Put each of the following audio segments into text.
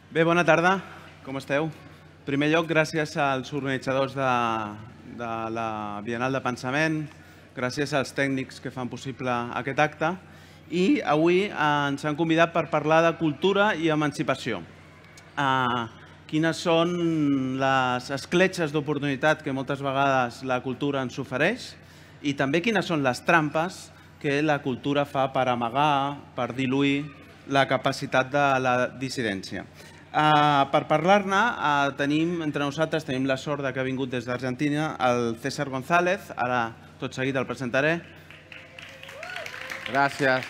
Bé, bona tarda. Com esteu? En primer lloc, gràcies als organitzadors de la Bienal de Pensament, gràcies als tècnics que fan possible aquest acte. I avui ens han convidat per parlar de cultura i emancipació. Quines són les escletxes d'oportunitat que moltes vegades la cultura ens ofereix i també quines són les trampes que la cultura fa per amagar, per diluir la capacitat de la dissidència. Per parlar-ne, entre nosaltres tenim la sort que ha vingut des d'Argentina el César González. Ara, tot seguit, el presentaré. Gràcies.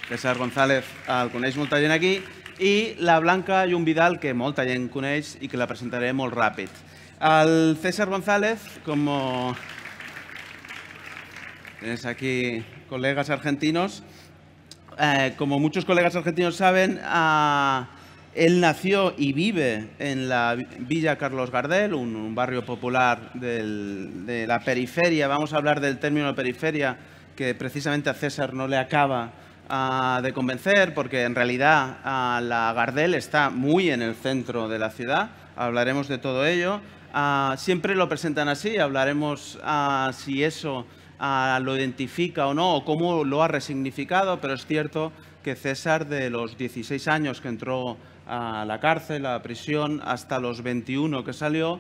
César González el coneix molta gent aquí. I la Blanca Llum Vidal, que molta gent coneix i que la presentaré molt ràpid. El César González, como tienes aquí colegas argentinos, como muchos colegas argentinos saben, él nació y vive en la Villa Carlos Gardel, un barrio popular de la periferia. Vamos a hablar del término periferia, que precisamente a César no le acaba de convencer, porque en realidad la Gardel está muy en el centro de la ciudad. Hablaremos de todo ello. Siempre lo presentan así, hablaremos si eso lo identifica o no, o cómo lo ha resignificado, pero es cierto que César, de los 16 años que entró a la cárcel, a la prisión, hasta los 21 que salió,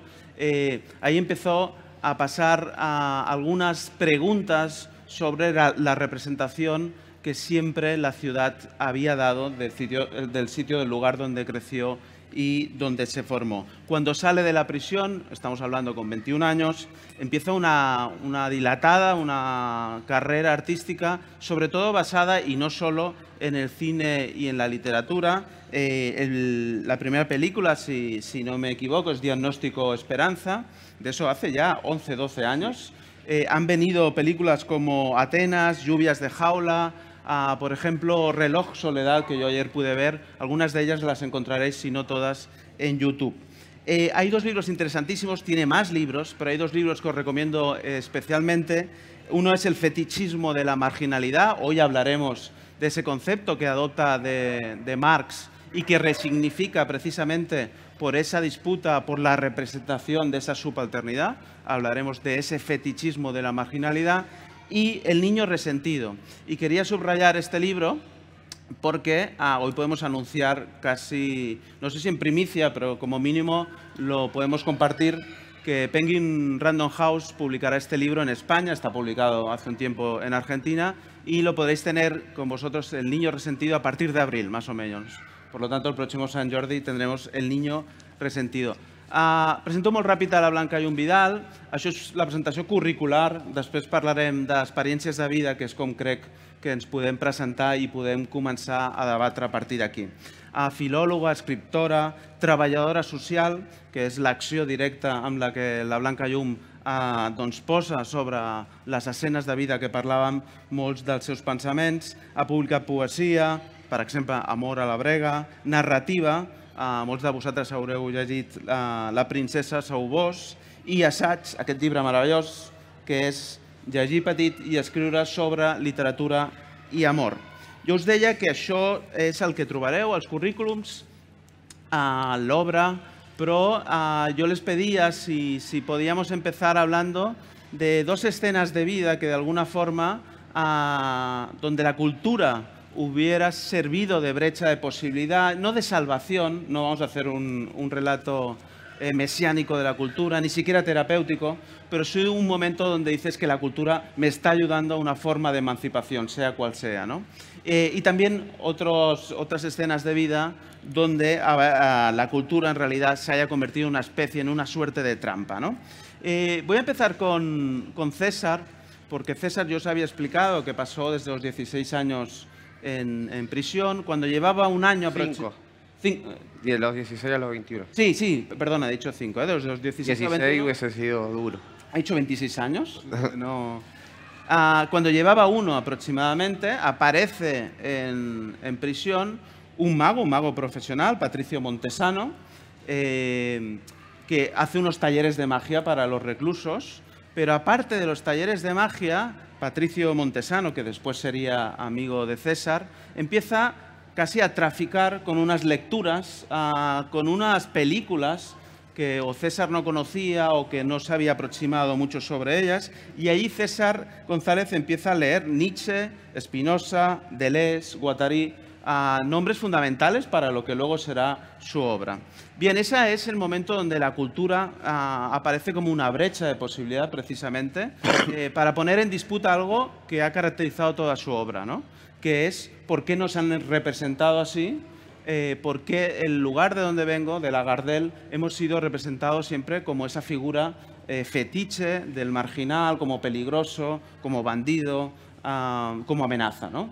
ahí empezó a pasar algunas preguntas sobre la representación que siempre la ciudad había dado del sitio, del lugar donde creció y donde se formó. Cuando sale de la prisión, estamos hablando con 21 años, empieza una dilatada, una carrera artística, sobre todo basada y no solo en el cine y en la literatura. La primera película, si no me equivoco, es Diagnóstico Esperanza. De eso hace ya 11, 12 años. Han venido películas como Atenas, Lluvias de Jaula, por ejemplo, Reloj Soledad, que yo ayer pude ver. Algunas de ellas las encontraréis, si no todas, en YouTube. Hay dos libros interesantísimos, tiene más libros, pero hay dos libros que os recomiendo especialmente. Uno es El fetichismo de la marginalidad. Hoy hablaremos de ese concepto que adopta de Marx y que resignifica precisamente por esa disputa por la representación de esa subalternidad. Hablaremos de ese fetichismo de la marginalidad. Y El niño resentido. Y quería subrayar este libro porque hoy podemos anunciar casi, no sé si en primicia, pero como mínimo lo podemos compartir, que Penguin Random House publicará este libro en España. Está publicado hace un tiempo en Argentina y lo podréis tener con vosotros, El niño resentido, a partir de abril, más o menos. Por lo tanto, el próximo Sant Jordi tendremos El niño resentido. Presento molt ràpid a la Blanca Llum Vidal. Això és la presentació curricular. Després parlarem d'experiències de vida, que és com crec que ens podem presentar i podem començar a debatre a partir d'aquí. Filòloga, escriptora, treballadora social, que és l'acció directa amb la que la Blanca Llum posa sobre les escenes de vida que parlàvem, molts dels seus pensaments. Ha publicat poesia, per exemple, Amor a la brega, narrativa. Molts de vosaltres haureu llegit La princesa sou vos, i assaig, aquest llibre meravellós, que és llegir petit i escriure sobre literatura i amor. Jo us deia que això és el que trobareu als currículums, a l'obra, però yo les pedía si podíamos empezar hablando de dos escenas de vida que de alguna forma, donde la cultura hubiera servido de brecha de posibilidad, no de salvación, no vamos a hacer un relato mesiánico de la cultura, ni siquiera terapéutico, pero sí un momento donde dices que la cultura me está ayudando a una forma de emancipación, sea cual sea, ¿no? Y también otras escenas de vida donde la cultura en realidad se haya convertido en una especie, en una suerte de trampa, ¿no? Voy a empezar con César, porque César yo os había explicado que pasó desde los 16 años en prisión, cuando llevaba un año aproximadamente. De los 16 a los 21. Sí, perdona, he dicho 5, de los 16 a 21. Hubiese sido duro. ¿Ha dicho 26 años? No. Cuando llevaba uno aproximadamente, aparece en prisión un mago profesional, Patricio Montesano, que hace unos talleres de magia para los reclusos, pero aparte de los talleres de magia, Patricio Montesano, que después sería amigo de César, empieza casi a traficar con unas lecturas, con unas películas que o César no conocía o que no se había aproximado mucho sobre ellas, y ahí César González empieza a leer Nietzsche, Spinoza, Deleuze, Guattari, nombres fundamentales para lo que luego será su obra. Bien, ese es el momento donde la cultura aparece como una brecha de posibilidad, precisamente, para poner en disputa algo que ha caracterizado toda su obra, ¿no? Que es por qué nos han representado así, por qué el lugar de donde vengo, de la Gardel, hemos sido representados siempre como esa figura fetiche del marginal, como peligroso, como bandido, como amenaza, ¿no?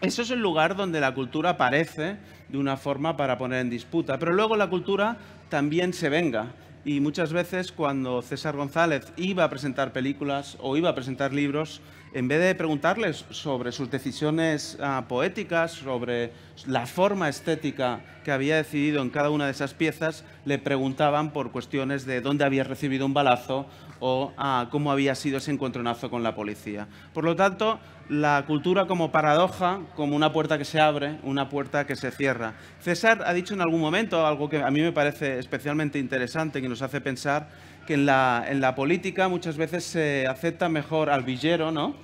Eso es el lugar donde la cultura aparece de una forma para poner en disputa. Pero luego la cultura también se venga. Y muchas veces cuando César González iba a presentar películas o iba a presentar libros, en vez de preguntarles sobre sus decisiones poéticas, sobre la forma estética que había decidido en cada una de esas piezas, le preguntaban por cuestiones de dónde había recibido un balazo o cómo había sido ese encontronazo con la policía. Por lo tanto, la cultura como paradoja, como una puerta que se abre, una puerta que se cierra. César ha dicho en algún momento algo que a mí me parece especialmente interesante, que nos hace pensar que en la política muchas veces se acepta mejor al villero, ¿no?,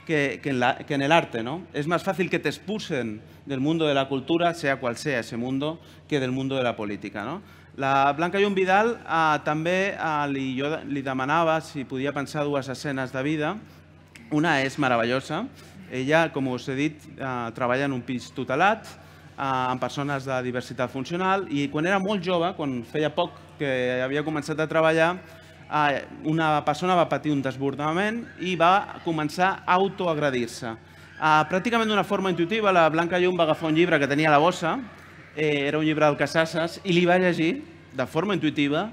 que en el arte, ¿no? Es más fácil que te expulsen del mundo de la cultura, sea cual sea ese mundo, que del mundo de la política, no? La Blanca Llum Vidal també li demanava si podia pensar dues escenes de vida. Una és meravellosa. Ella, com us he dit, treballa en un pis tutelat amb persones de diversitat funcional, i quan era molt jove, quan feia poc que havia començat a treballar, una persona va patir un desbordament i va començar a autoagredir-se. Pràcticament d'una forma intuitiva, la Blanca Llum va agafar un llibre que tenia a la bossa, era un llibre del Casasses, i li va llegir, de forma intuitiva,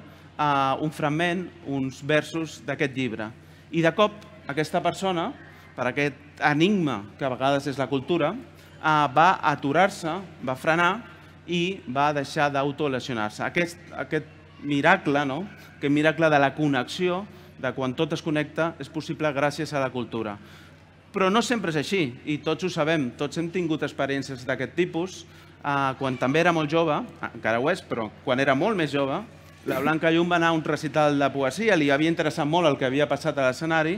un fragment, uns versos d'aquest llibre. I de cop, aquesta persona, per aquest enigma que a vegades és la cultura, va aturar-se, va frenar i va deixar d'autolesionar-se. Aquest miracle, no?, aquest miracle de la connexió, de quan tot es connecta, és possible gràcies a la cultura. Però no sempre és així, i tots ho sabem, tots hem tingut experiències d'aquest tipus. Quan també era molt jove, encara ho és, però quan era molt més jove, la Blanca Llum va anar a un recital de poesia, li havia interessat molt el que havia passat a l'escenari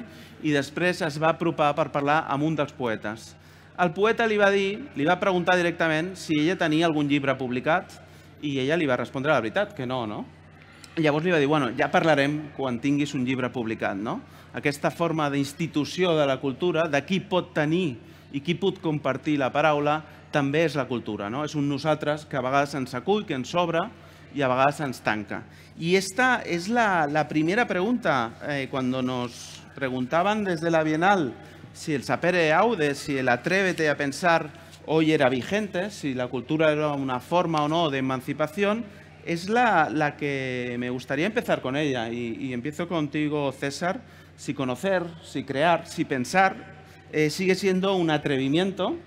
i després es va apropar per parlar amb un dels poetes. El poeta li va preguntar directament si ella tenia algun llibre publicat i ella li va respondre la veritat, que no, no? I llavors li va dir, bueno, ja parlarem quan tinguis un llibre publicat, no? Aquesta forma d'institució de la cultura, de qui pot tenir i qui pot compartir la paraula, també és la cultura, no? És un nosaltres que a vegades ens acull, que ens obre y a vegades ens tanca. Y esta es la primera pregunta. Cuando nos preguntaban desde la Bienal si el sapere aude, si el atrévete a pensar hoy era vigente, si la cultura era una forma o no de emancipación, es la que me gustaría empezar con ella. Y empiezo contigo, César. Si conocer, si crear, si pensar sigue siendo un atrevimiento,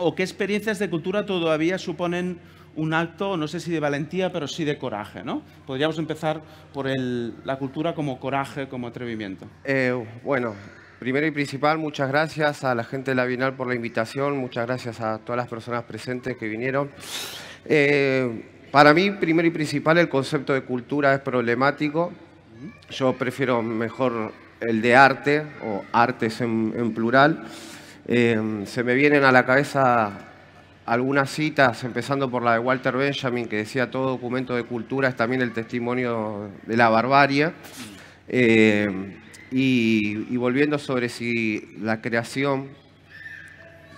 o qué experiencias de cultura todavía suponen un acto, no sé si de valentía, pero sí de coraje, ¿no? Podríamos empezar por la cultura como coraje, como atrevimiento. Bueno, primero y principal, muchas gracias a la gente de la Bienal por la invitación, muchas gracias a todas las personas presentes que vinieron. Para mí, primero y principal, el concepto de cultura es problemático. Yo prefiero mejor el de arte, o artes en plural. Se me vienen a la cabeza algunas citas, empezando por la de Walter Benjamin, que decía todo documento de cultura es también el testimonio de la barbarie. Y volviendo sobre si la creación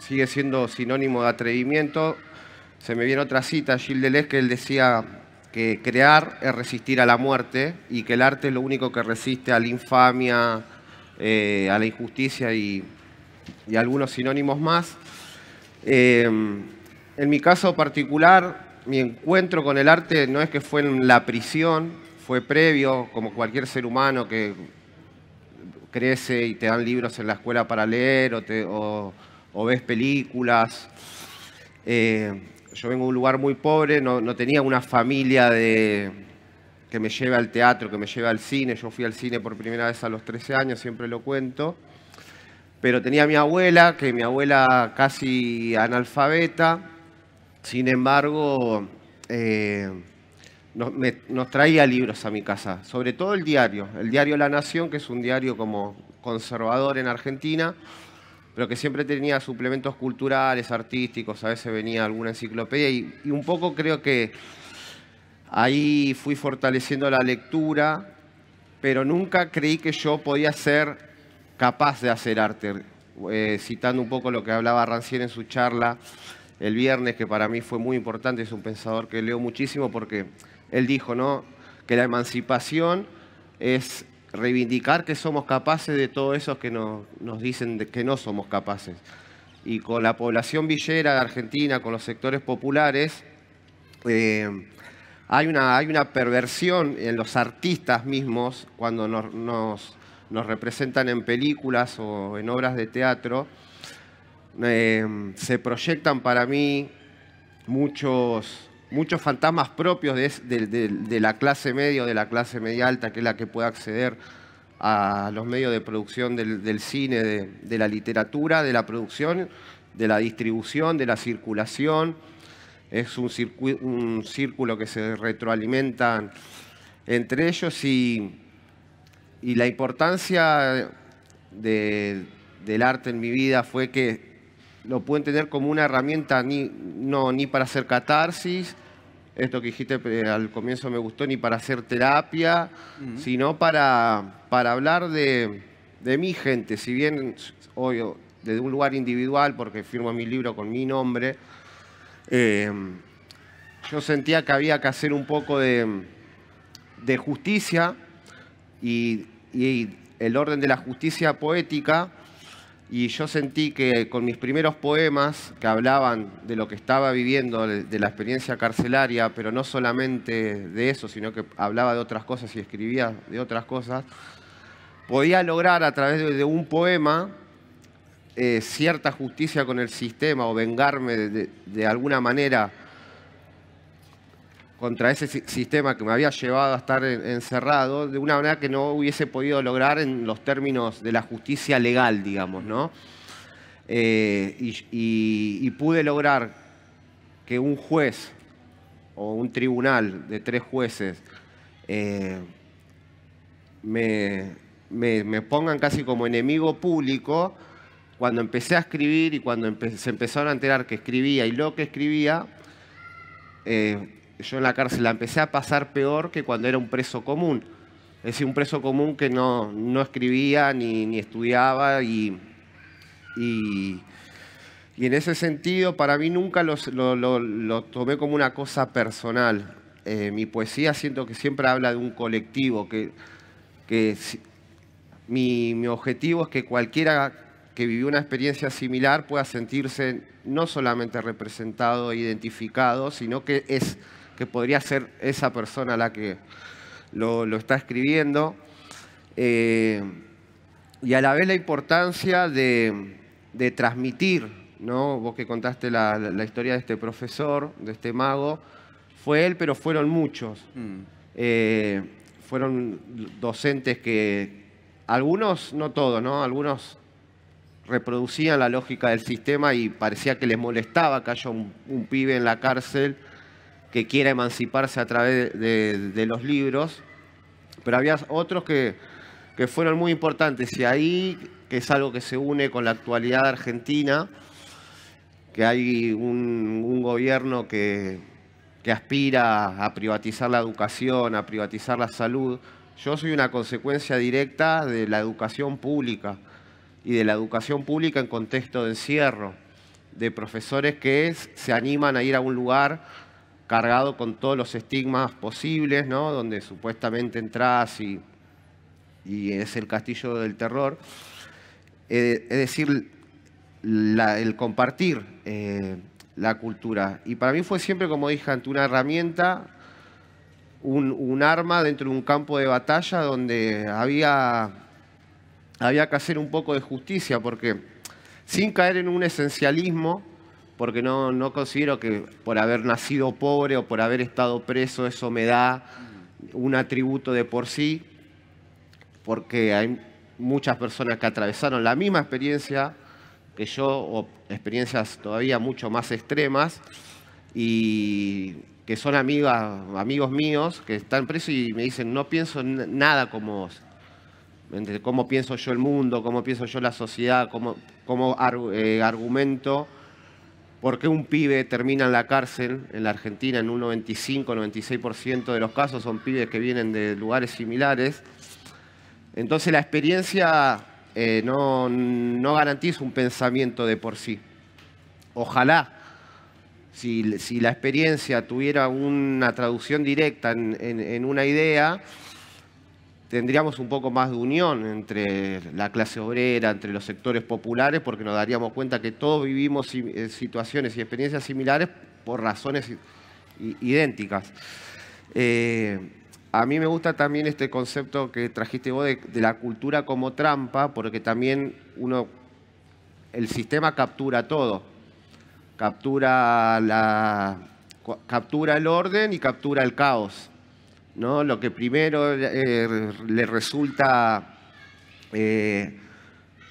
sigue siendo sinónimo de atrevimiento, se me viene otra cita, Gilles Deleuze, que él decía que crear es resistir a la muerte y que el arte es lo único que resiste a la infamia, a la injusticia y algunos sinónimos más. En mi caso particular, mi encuentro con el arte no es que fue en la prisión, fue previo, como cualquier ser humano que crece y te dan libros en la escuela para leer o ves películas. Yo vengo de un lugar muy pobre, no tenía una familia que me lleve al teatro, que me lleve al cine. Yo fui al cine por primera vez a los 13 años, siempre lo cuento. Pero tenía a mi abuela, que mi abuela casi analfabeta, Sin embargo, nos traía libros a mi casa, sobre todo el diario La Nación, que es un diario como conservador en Argentina, pero que siempre tenía suplementos culturales, artísticos, a veces venía alguna enciclopedia y un poco creo que ahí fui fortaleciendo la lectura, pero nunca creí que yo podía ser capaz de hacer arte. Citando un poco lo que hablaba Rancière en su charla el viernes, que para mí fue muy importante, es un pensador que leo muchísimo porque él dijo, ¿no?, que la emancipación es reivindicar que somos capaces de todo eso que nos dicen que no somos capaces. Y con la población villera de Argentina, con los sectores populares, hay una perversión en los artistas mismos cuando nos representan en películas o en obras de teatro. Se proyectan para mí muchos fantasmas propios de la clase media o de la clase media alta, que es la que puede acceder a los medios de producción del cine, de la literatura, de la producción, de la distribución, de la circulación. Es un círculo que se retroalimentan entre ellos y la importancia del arte en mi vida fue que lo pude entender como una herramienta ni para hacer catarsis, esto que dijiste al comienzo me gustó, ni para hacer terapia, sino para hablar de mi gente. Si bien, obvio, desde un lugar individual, porque firmo mi libro con mi nombre, yo sentía que había que hacer un poco de justicia y el orden de la justicia poética. Y yo sentí que con mis primeros poemas, que hablaban de lo que estaba viviendo, de la experiencia carcelaria, pero no solamente de eso, sino que hablaba de otras cosas y escribía de otras cosas, podía lograr a través de un poema cierta justicia con el sistema o vengarme de alguna manera contra ese sistema que me había llevado a estar encerrado, de una manera que no hubiese podido lograr en los términos de la justicia legal, digamos, ¿no? Y pude lograr que un juez o un tribunal de 3 jueces me pongan casi como enemigo público cuando empecé a escribir y cuando se empezaron a enterar que escribía y lo que escribía. Yo en la cárcel la empecé a pasar peor que cuando era un preso común. Es decir, un preso común que no escribía ni estudiaba y en ese sentido para mí nunca lo tomé como una cosa personal. Mi poesía siento que siempre habla de un colectivo, que mi objetivo es que cualquiera que vivió una experiencia similar pueda sentirse no solamente representado e identificado, sino que podría ser esa persona la que lo está escribiendo. Y a la vez la importancia de transmitir, ¿no? Vos que contaste la historia de este profesor, de este mago, fue él, pero fueron muchos. Fueron docentes que, algunos, no todos, ¿no? Algunos reproducían la lógica del sistema y parecía que les molestaba que haya un pibe en la cárcel que quiera emanciparse a través de los libros, pero había otros que fueron muy importantes y ahí, que es algo que se une con la actualidad argentina, que hay un gobierno que aspira a privatizar la educación, a privatizar la salud. Yo soy una consecuencia directa de la educación pública y de la educación pública en contexto de encierro, de profesores que se animan a ir a un lugar cargado con todos los estigmas posibles, ¿no? Donde supuestamente entras y es el castillo del terror. Es decir, el compartir la cultura. Y para mí fue siempre, como dije, ante una herramienta, un arma dentro de un campo de batalla donde había que hacer un poco de justicia, porque sin caer en un esencialismo, porque no considero que por haber nacido pobre o por haber estado preso eso me da un atributo de por sí, porque hay muchas personas que atravesaron la misma experiencia que yo, o experiencias todavía mucho más extremas, y que son amigos míos que están presos y me dicen, no pienso nada como vos. Entre cómo pienso yo el mundo, cómo pienso yo la sociedad, cómo argumento por qué un pibe termina en la cárcel en la Argentina en un 95-96% de los casos son pibes que vienen de lugares similares. Entonces la experiencia no garantiza un pensamiento de por sí. Ojalá, si la experiencia tuviera una traducción directa en una idea, tendríamos un poco más de unión entre la clase obrera, entre los sectores populares, porque nos daríamos cuenta que todos vivimos situaciones y experiencias similares por razones idénticas. A mí me gusta también este concepto que trajiste vos de la cultura como trampa, porque también el sistema captura todo. Captura el orden y captura el caos, ¿no? Lo que primero le resulta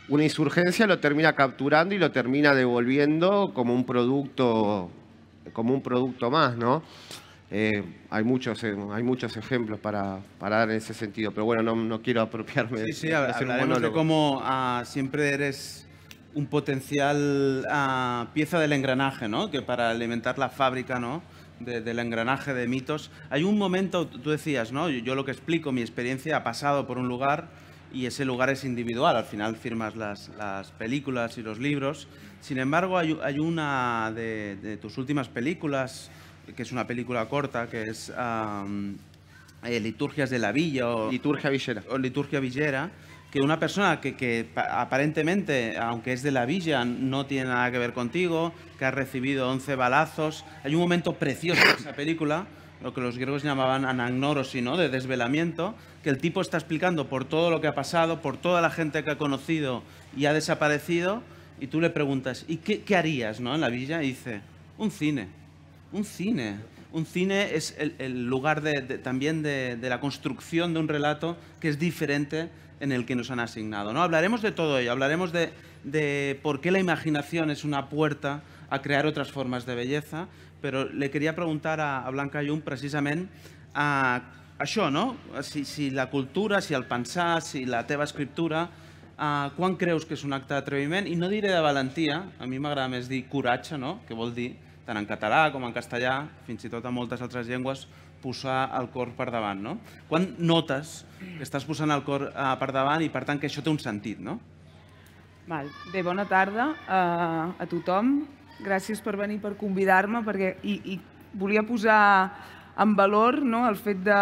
una insurgencia lo termina capturando y lo termina devolviendo como un producto más, ¿no? Hay muchos ejemplos para dar en ese sentido, pero bueno, no quiero apropiarme de Sí, hablaremos de cómo siempre eres un potencial pieza del engranaje, ¿no? Que para alimentar la fábrica, ¿no? Del engranaje de mitos. Hay un momento, tú decías, ¿no? Yo lo que explico, mi experiencia ha pasado por un lugar y ese lugar es individual. Al final firmas las películas y los libros. Sin embargo, hay una de tus últimas películas, que es una película corta, que es Liturgias de la Villa o Liturgia Villera. O Liturgia Villera, que una persona que aparentemente, aunque es de la villa, no tiene nada que ver contigo, que ha recibido 11 balazos. Hay un momento precioso en esa película, lo que los griegos llamaban anagnórosi, ¿no? De desvelamiento, que el tipo está explicando por todo lo que ha pasado, por toda la gente que ha conocido y ha desaparecido, y tú le preguntas, ¿y qué harías, ¿no? En la villa? Y dice, un cine. Un cine. Un cine es el lugar también de la construcción de un relato que es diferente en el que nos han asignado, ¿no? Hablaremos de todo ello, hablaremos de por qué la imaginación es una puerta a crear otras formas de belleza, però le queria preguntar a Blanca Llum precisament això, no? Si la cultura, si el pensar, si la teva escriptura, quan creus que és un acte d'atreviment? I no diré de valentia, a mi m'agrada més dir coratge, no? Que vol dir, tant en català com en castellà, fins i tot en moltes altres llengües, posar el cor per davant, no? Quan notes que estàs posant el cor per davant i, per tant, que això té un sentit, no? Bé, bona tarda a tothom. Gràcies per venir, per convidar-me, i volia posar en valor el fet de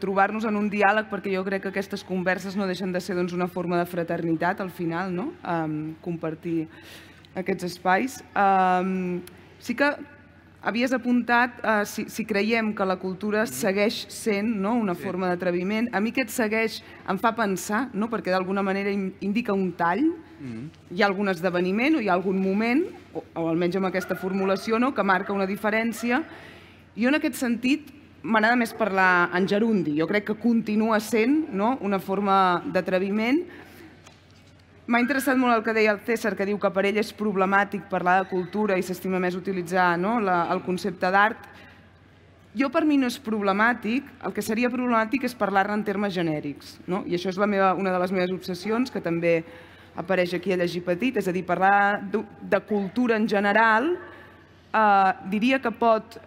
trobar-nos en un diàleg, perquè jo crec que aquestes converses no deixen de ser una forma de fraternitat, al final, compartir aquests espais. Sí que havies apuntat si creiem que la cultura segueix sent una forma d'atreviment. A mi aquest segueix em fa pensar, perquè d'alguna manera indica un tall, hi ha algun esdeveniment o hi ha algun moment, o almenys amb aquesta formulació, que marca una diferència. Jo en aquest sentit m'agrada més parlar en gerundi. Jo crec que continua sent una forma d'atreviment. M'ha interessat molt el que deia el César, que diu que per ell és problemàtic parlar de cultura i s'estima més utilitzar el concepte d'art. Jo, per mi, no és problemàtic. El que seria problemàtic és parlar-ne en termes genèrics. I això és una de les meves obsessions, que també apareix aquí a Llegir Petit. És a dir, parlar de cultura en general diria que pot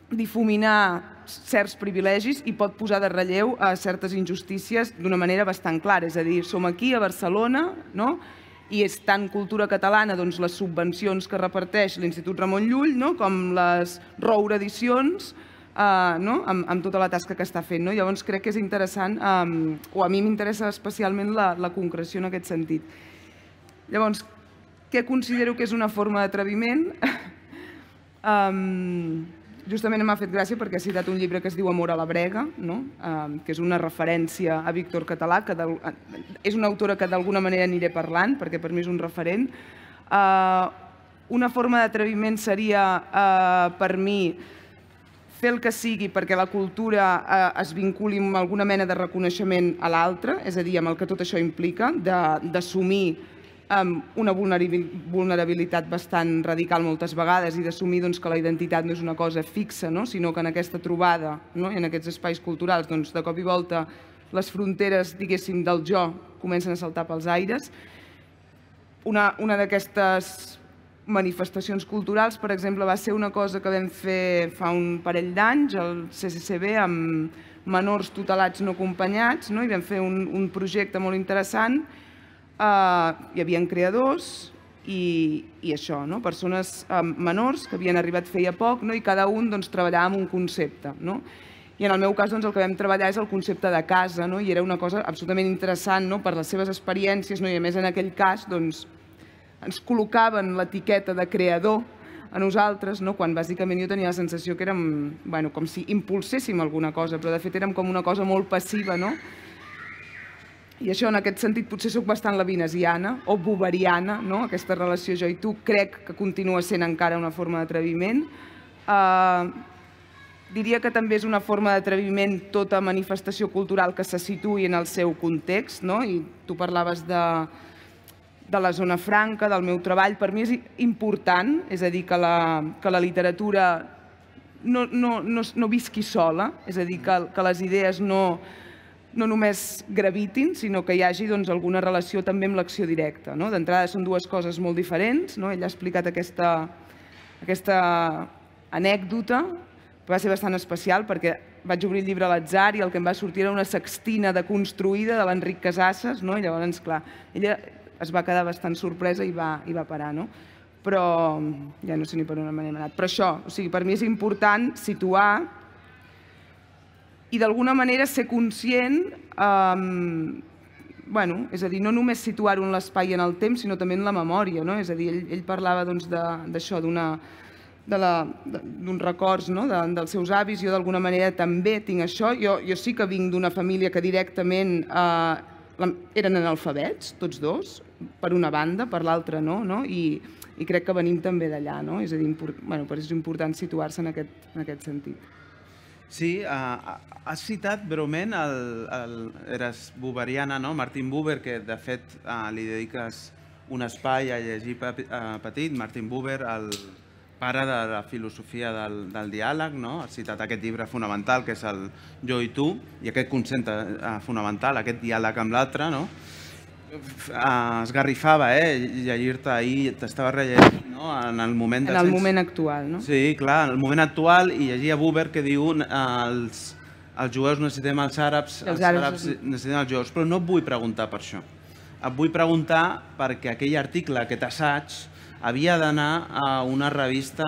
difuminar certs privilegis i pot posar de relleu certes injustícies d'una manera bastant clara. És a dir, som aquí a Barcelona i és tant cultura catalana les subvencions que reparteix l'Institut Ramon Llull com les Roure Edicions amb tota la tasca que està fent. Llavors crec que és interessant, o a mi m'interessa especialment la concreció en aquest sentit. Llavors, què considero que és una forma d'atreviment? Justament m'ha fet gràcia perquè ha citat un llibre que es diu Amor a la brega, que és una referència a Víctor Català, que és una autora que d'alguna manera aniré parlant, perquè per mi és un referent. Una forma d'atreviment seria, per mi, fer el que sigui perquè la cultura es vinculi amb alguna mena de reconeixement a l'altre, és a dir, amb el que tot això implica, d'assumir amb una vulnerabilitat bastant radical moltes vegades i d'assumir que la identitat no és una cosa fixa, sinó que en aquesta trobada i en aquests espais culturals de cop i volta les fronteres, diguéssim, del jo comencen a saltar pels aires. Una d'aquestes manifestacions culturals, per exemple, va ser una cosa que vam fer fa un parell d'anys al CCCB amb menors tutelats no acompanyats, i vam fer un projecte molt interessant. Hi havia creadors i això, persones menors que havien arribat feia poc i cada un treballava amb un concepte. I en el meu cas el que vam treballar és el concepte de casa i era una cosa absolutament interessant per les seves experiències i a més en aquell cas ens col·locaven l'etiqueta de creador a nosaltres quan bàsicament jo tenia la sensació que érem com si impulséssim alguna cosa, però de fet érem com una cosa molt passiva. I això, en aquest sentit, potser soc bastant levinesiana o buberiana, aquesta relació jo i tu crec que continua sent encara una forma d'atreviment. Diria que també és una forma d'atreviment tota manifestació cultural que se situï en el seu context, i tu parlaves de la zona franca, del meu treball. Per mi és important, és a dir, que la literatura no visqui sola, és a dir, que les idees no només gravitin, sinó que hi hagi alguna relació també amb l'acció directa. D'entrada són dues coses molt diferents. Ell ha explicat aquesta anècdota, que va ser bastant especial perquè vaig obrir el llibre a l'atzar i el que em va sortir era una sextina deconstruïda de l'Enric Casasses, i llavors, clar, ella es va quedar bastant sorpresa i va parar. Però ja no sé ni per on hem anat. Però això, per mi és important situar i d'alguna manera ser conscient, és a dir, no només situar-ho en l'espai i en el temps, sinó també en la memòria. És a dir, ell parlava d'això, d'uns records dels seus avis. Jo d'alguna manera també tinc això. Jo sí que vinc d'una família que directament eren analfabets, tots dos, per una banda, per l'altra no, i crec que venim també d'allà. És a dir, és important situar-se en aquest sentit. Sí, has citat breument, eres buberiana, Martin Buber, que de fet li dediques un espai a llegir petit. Martin Buber, el pare de la filosofia del diàleg, has citat aquest llibre fonamental que és el Jo i tu, i aquest concepte fonamental, aquest diàleg amb l'altre. Esgarrifava, llegir-te ahir, t'estava rellegint en el moment... En el moment actual, no? Sí, clar, en el moment actual, i llegia Buber que diu els jueus necessitem els àrabs, els àrabs necessitem els jueus, però no et vull preguntar per això. Et vull preguntar perquè aquell article, aquest assaig, havia d'anar a una revista,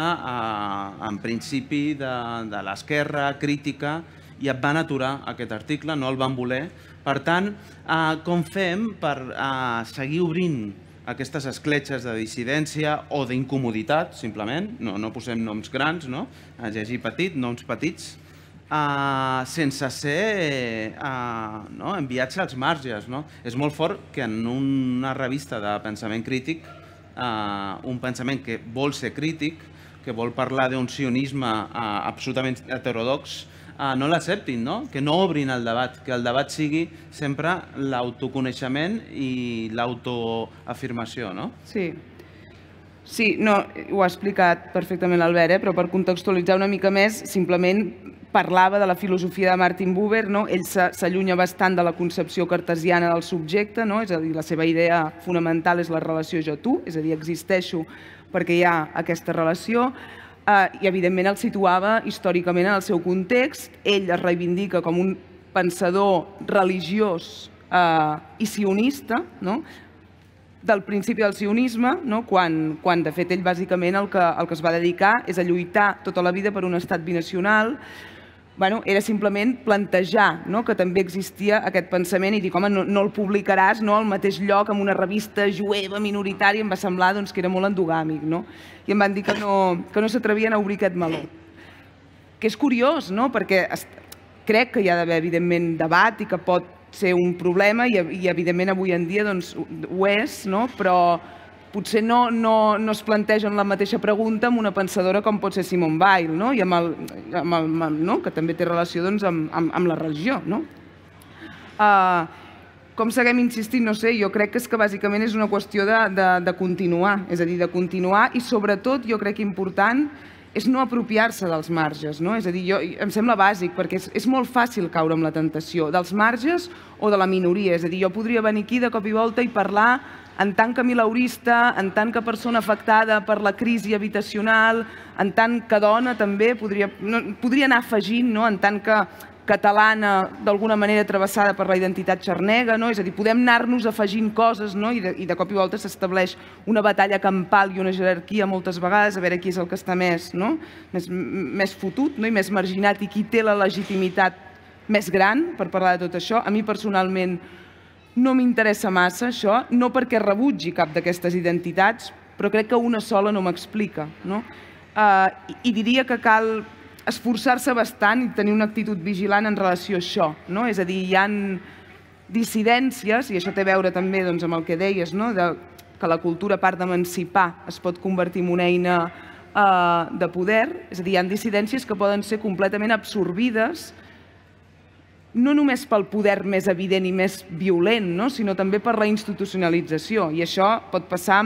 en principi, de l'esquerra, crítica, i et van aturar aquest article, no el van voler. Per tant, com fem per seguir obrint aquestes escletxes de dissidència o d'incomoditat, simplement, no posem noms grans, a llegir petit, noms petits, sense ser enviats als marges. És molt fort que en una revista de pensament crític, un pensament que vol ser crític, que vol parlar d'un sionisme absolutament heterodox, no l'acceptin, que no obrin el debat, que el debat sigui sempre l'autoconeixement i l'autoafirmació. Sí, ho ha explicat perfectament l'Albert, però per contextualitzar una mica més, simplement parlava de la filosofia de Martin Buber, ell s'allunya bastant de la concepció cartesiana del subjecte, és a dir, la seva idea fonamental és la relació jo-tu, és a dir, existeixo perquè hi ha aquesta relació, i evidentment el situava històricament en el seu context. Ell es reivindica com un pensador religiós i sionista, del principi del sionisme, quan de fet ell bàsicament el que es va dedicar és a lluitar tota la vida per un estat binacional. Era simplement plantejar que també existia aquest pensament i dir, home, no el publicaràs al mateix lloc en una revista jueva minoritària. Em va semblar que era molt endogàmic, i em van dir que no s'atrevien a obrir aquest meló. Que és curiós, perquè crec que hi ha d'haver, evidentment, debat i que pot ser un problema i evidentment avui en dia ho és, però potser no es plantegen la mateixa pregunta amb una pensadora com pot ser Simone Weil, que també té relació amb la religió. com seguim insistint, no sé, jo crec que és que bàsicament és una qüestió de continuar, és a dir, de continuar i sobretot jo crec que important és no apropiar-se dels marges, no? És a dir, em sembla bàsic perquè és molt fàcil caure amb la tentació dels marges o de la minoria, és a dir, jo podria venir aquí de cop i volta i parlar en tant que mileurista, en tant que persona afectada per la crisi habitacional, en tant que dona també, podria anar afegint, no? En tant que catalana d'alguna manera travessada per la identitat xarnega, no? És a dir, podem anar-nos afegint coses, no? I de cop i volta s'estableix una batalla campal i una jerarquia moltes vegades a veure qui és el que està més fotut, no? I més marginat i qui té la legitimitat més gran per parlar de tot això. A mi personalment no m'interessa massa això, no perquè rebutgi cap d'aquestes identitats, però crec que una sola no m'explica, no? I diria que cal esforçar-se bastant i tenir una actitud vigilant en relació a això, no? És a dir, hi ha dissidències, i això té a veure també amb el que deies, que la cultura, a part d'emancipar, es pot convertir en una eina de poder, és a dir, hi ha dissidències que poden ser completament absorbides no només pel poder més evident i més violent, sinó també per la institucionalització, i això pot passar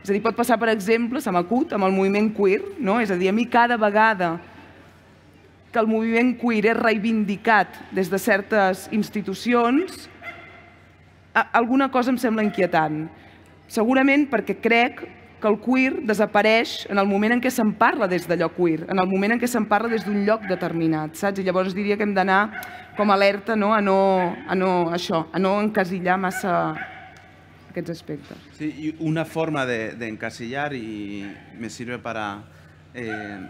és a dir, pot passar, per exemple, se m'acut, amb el moviment queer, no? És a dir, a mi cada vegada que el moviment queer és reivindicat des de certes institucions, alguna cosa em sembla inquietant. Segurament perquè crec que el queer desapareix en el moment en què se'n parla des d'allò queer, en el moment en què se'n parla des d'un lloc determinat, saps? I llavors diria que hem d'anar com alerta a no encasillar massa aquests aspectes. Sí, y una forma de encasillar, y me sirve para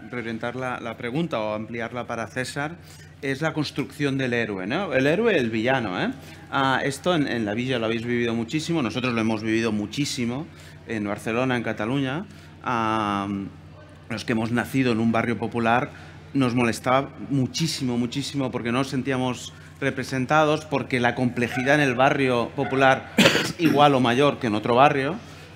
reorientar la pregunta o ampliarla para César, es la construcción del héroe, ¿no? El héroe, el villano, esto en la villa lo habéis vivido muchísimo, nosotros lo hemos vivido muchísimo en Barcelona, en Cataluña. Los que hemos nacido en un barrio popular nos molestaba muchísimo, muchísimo, porque no nos sentíamos representados, porque la complejidad en el barrio popular es igual o mayor que en otro barrio,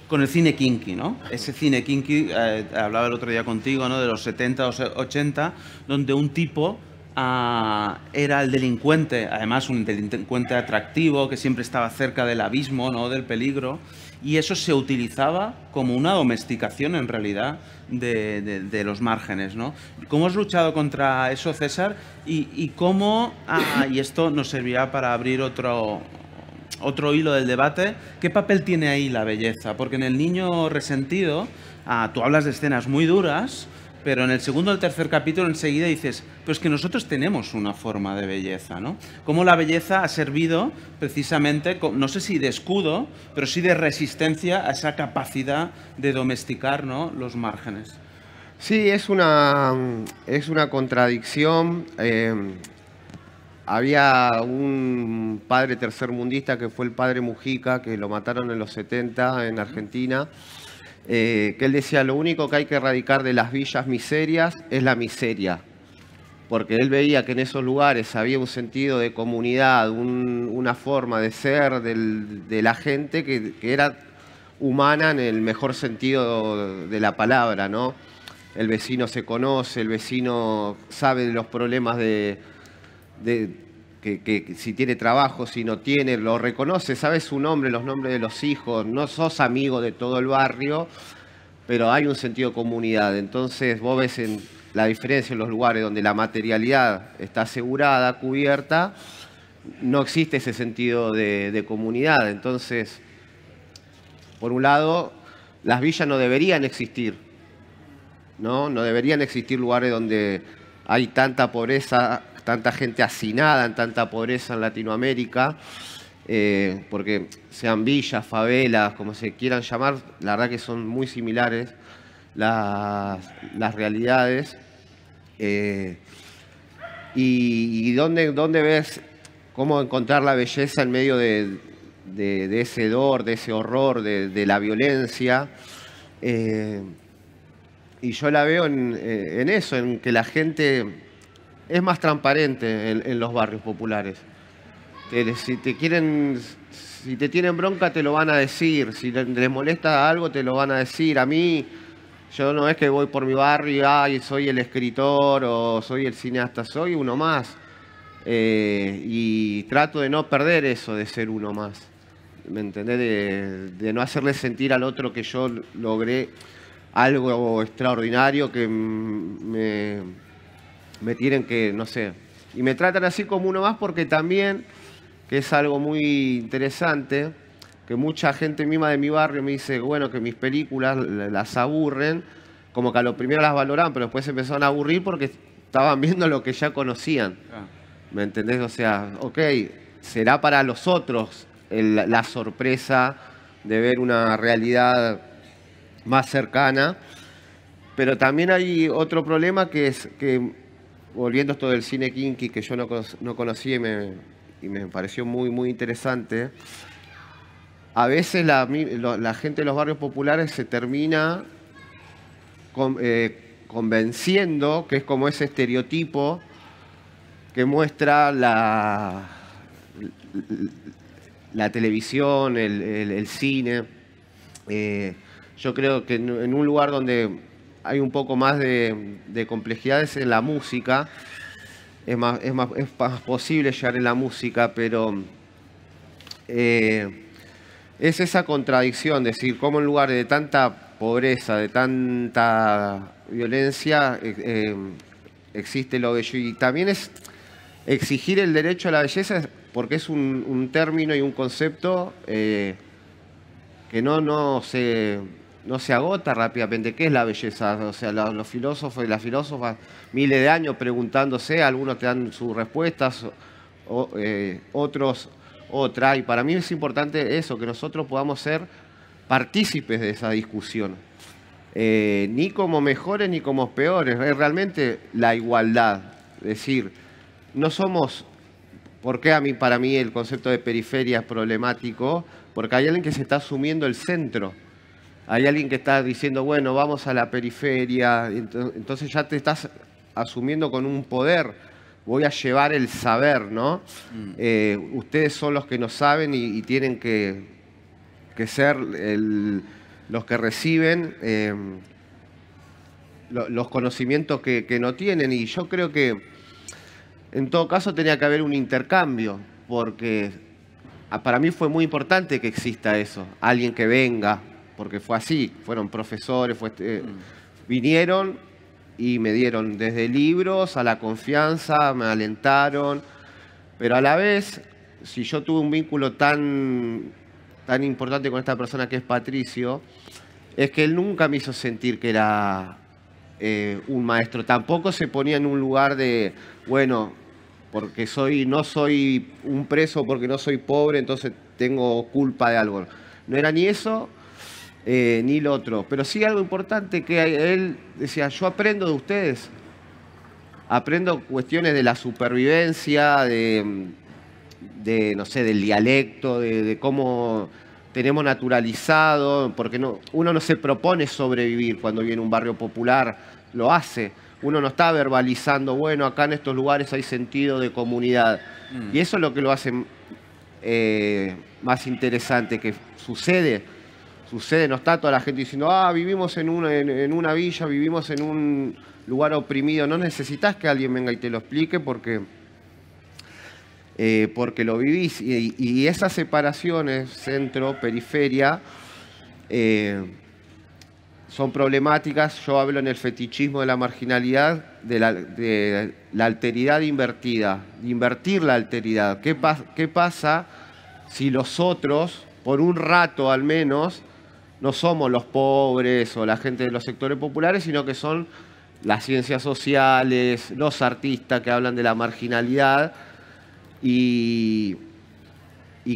con el cine kinky, ¿no? Ese cine kinky, hablaba el otro día contigo, ¿no? De los 70 o 80, donde un tipo era el delincuente, además un delincuente atractivo, que siempre estaba cerca del abismo, ¿no? Del peligro, y eso se utilizaba como una domesticación, en realidad, de los márgenes, ¿no? ¿Cómo has luchado contra eso, César? Y cómo, y esto nos servirá para abrir otro hilo del debate, ¿qué papel tiene ahí la belleza? Porque en El niño resentido, tú hablas de escenas muy duras, pero en el segundo o el tercer capítulo enseguida dices, pero es que nosotros tenemos una forma de belleza, ¿no? Cómo la belleza ha servido precisamente, no sé si de escudo, pero sí de resistencia a esa capacidad de domesticar, ¿no? Los márgenes. Sí, es una contradicción. Había un padre tercermundista que fue el padre Mujica, que lo mataron en los 70 en Argentina, que él decía, lo único que hay que erradicar de las villas miserias es la miseria, porque él veía que en esos lugares había un sentido de comunidad, una forma de ser de la gente que era humana en el mejor sentido de la palabra, ¿no? El vecino se conoce, el vecino sabe de los problemas que si tiene trabajo, si no tiene, lo reconoce, sabe su nombre, los nombres de los hijos, no sos amigo de todo el barrio, pero hay un sentido de comunidad. Entonces vos ves la diferencia en los lugares donde la materialidad está asegurada, cubierta, no existe ese sentido de comunidad. Entonces, por un lado, las villas no deberían existir, ¿no? No deberían existir lugares donde hay tanta pobreza, tanta gente hacinada en tanta pobreza en Latinoamérica, porque sean villas, favelas, como se quieran llamar, la verdad que son muy similares las realidades. Y ¿dónde ves cómo encontrar la belleza en medio de ese hedor, de ese horror, de la violencia? Y yo la veo en eso, en que la gente es más transparente en los barrios populares. Si te tienen bronca te lo van a decir, si les molesta algo te lo van a decir. A mí, yo no es que voy por mi barrio y soy el escritor o soy el cineasta, soy uno más. y trato de no perder eso de ser uno más. ¿Me entendés? De no hacerle sentir al otro que yo logré algo extraordinario, que me tienen que, no sé. Y me tratan así como uno más porque también, que es algo muy interesante, que mucha gente misma de mi barrio me dice, bueno, que mis películas las aburren, como que a lo primero las valoraban, pero después se empezaron a aburrir porque estaban viendo lo que ya conocían. ¿Me entendés? O sea, ok, será para los otros la sorpresa de ver una realidad más cercana, pero también hay otro problema que es que, volviendo a esto del cine kinky, que yo no conocía y me pareció muy, muy interesante, a veces la gente de los barrios populares se termina convenciendo que es como ese estereotipo que muestra la televisión, el cine. Yo creo que en un lugar donde hay un poco más de complejidades en la música, es más posible llegar en la música, pero es esa contradicción, decir, cómo en lugar de tanta pobreza, de tanta violencia, existe lo bello. Y también es exigir el derecho a la belleza, porque es un término y un concepto que no se agota rápidamente. ¿Qué es la belleza? O sea, los filósofos y las filósofas, miles de años preguntándose, algunos te dan sus respuestas, otros otra. Y para mí es importante eso, que nosotros podamos ser partícipes de esa discusión. Ni como mejores ni como peores, es realmente la igualdad. Es decir, no somos... ¿Por qué para mí el concepto de periferia es problemático? Porque hay alguien que se está asumiendo el centro. Hay alguien que está diciendo, bueno, vamos a la periferia. Entonces ya te estás asumiendo con un poder. Voy a llevar el saber, ¿no? Ustedes son los que no saben y tienen que ser los que reciben los conocimientos que no tienen. Y yo creo que en todo caso tenía que haber un intercambio, porque para mí fue muy importante que exista eso, alguien que venga, porque fue así, fueron profesores, vinieron y me dieron desde libros a la confianza, me alentaron, pero a la vez, si yo tuve un vínculo tan importante con esta persona que es Patricio, es que él nunca me hizo sentir que era un maestro, tampoco se ponía en un lugar de, bueno, porque no soy un preso, porque no soy pobre, entonces tengo culpa de algo. No era ni eso, ni lo otro. Pero sí algo importante que él decía, yo aprendo de ustedes. Aprendo cuestiones de la supervivencia, no sé, del dialecto, de cómo tenemos naturalizado, porque uno no se propone sobrevivir cuando viene a un barrio popular, lo hace. Uno no está verbalizando, bueno, acá en estos lugares hay sentido de comunidad. Y eso es lo que lo hace más interesante, que sucede, no está toda la gente diciendo, vivimos en una villa, vivimos en un lugar oprimido. No necesitas que alguien venga y te lo explique porque lo vivís. Y esas separaciones, centro, periferia, son problemáticas. Yo hablo en el fetichismo de la marginalidad, de la alteridad invertida, de invertir la alteridad. ¿Qué pasa si los otros, por un rato al menos, no somos los pobres o la gente de los sectores populares, sino que son las ciencias sociales, los artistas que hablan de la marginalidad? ¿Y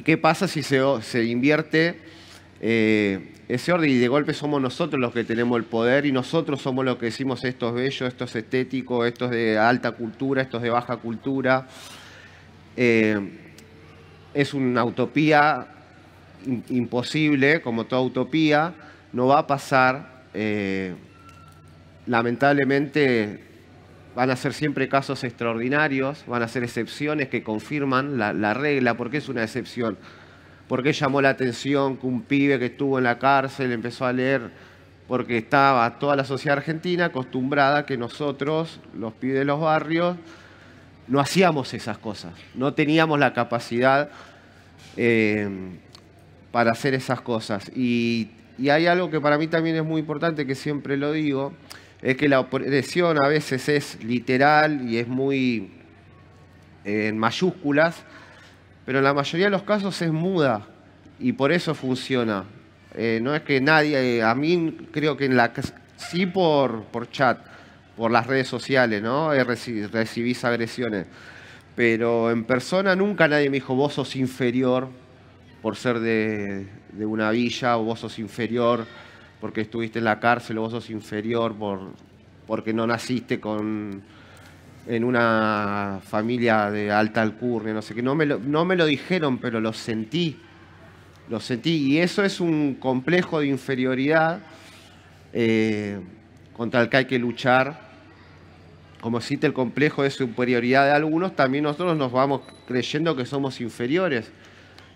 qué pasa si se invierte ese orden y de golpe somos nosotros los que tenemos el poder y nosotros somos los que decimos esto es bello, esto es estético, esto es de alta cultura, esto es de baja cultura? Es una utopía imposible, como toda utopía, no va a pasar. Lamentablemente van a ser siempre casos extraordinarios, van a ser excepciones que confirman la regla. ¿Por qué es una excepción? ¿Por qué llamó la atención que un pibe que estuvo en la cárcel empezó a leer? Porque estaba toda la sociedad argentina acostumbrada a que nosotros, los pibes de los barrios, no hacíamos esas cosas, no teníamos la capacidad para hacer esas cosas. Y hay algo que para mí también es muy importante, que siempre lo digo, es que la opresión a veces es literal y es muy en mayúsculas, pero en la mayoría de los casos es muda y por eso funciona. No es que nadie, a mí creo que sí por chat, por las redes sociales, ¿no? Recibís agresiones, pero en persona nunca nadie me dijo vos sos inferior por ser de una villa, o vos sos inferior porque estuviste en la cárcel, o vos sos inferior porque no naciste en una familia de alta alcurnia, no sé qué. No me lo dijeron, pero lo sentí. Lo sentí. Y eso es un complejo de inferioridad contra el que hay que luchar. Como existe el complejo de superioridad de algunos, también nosotros nos vamos creyendo que somos inferiores.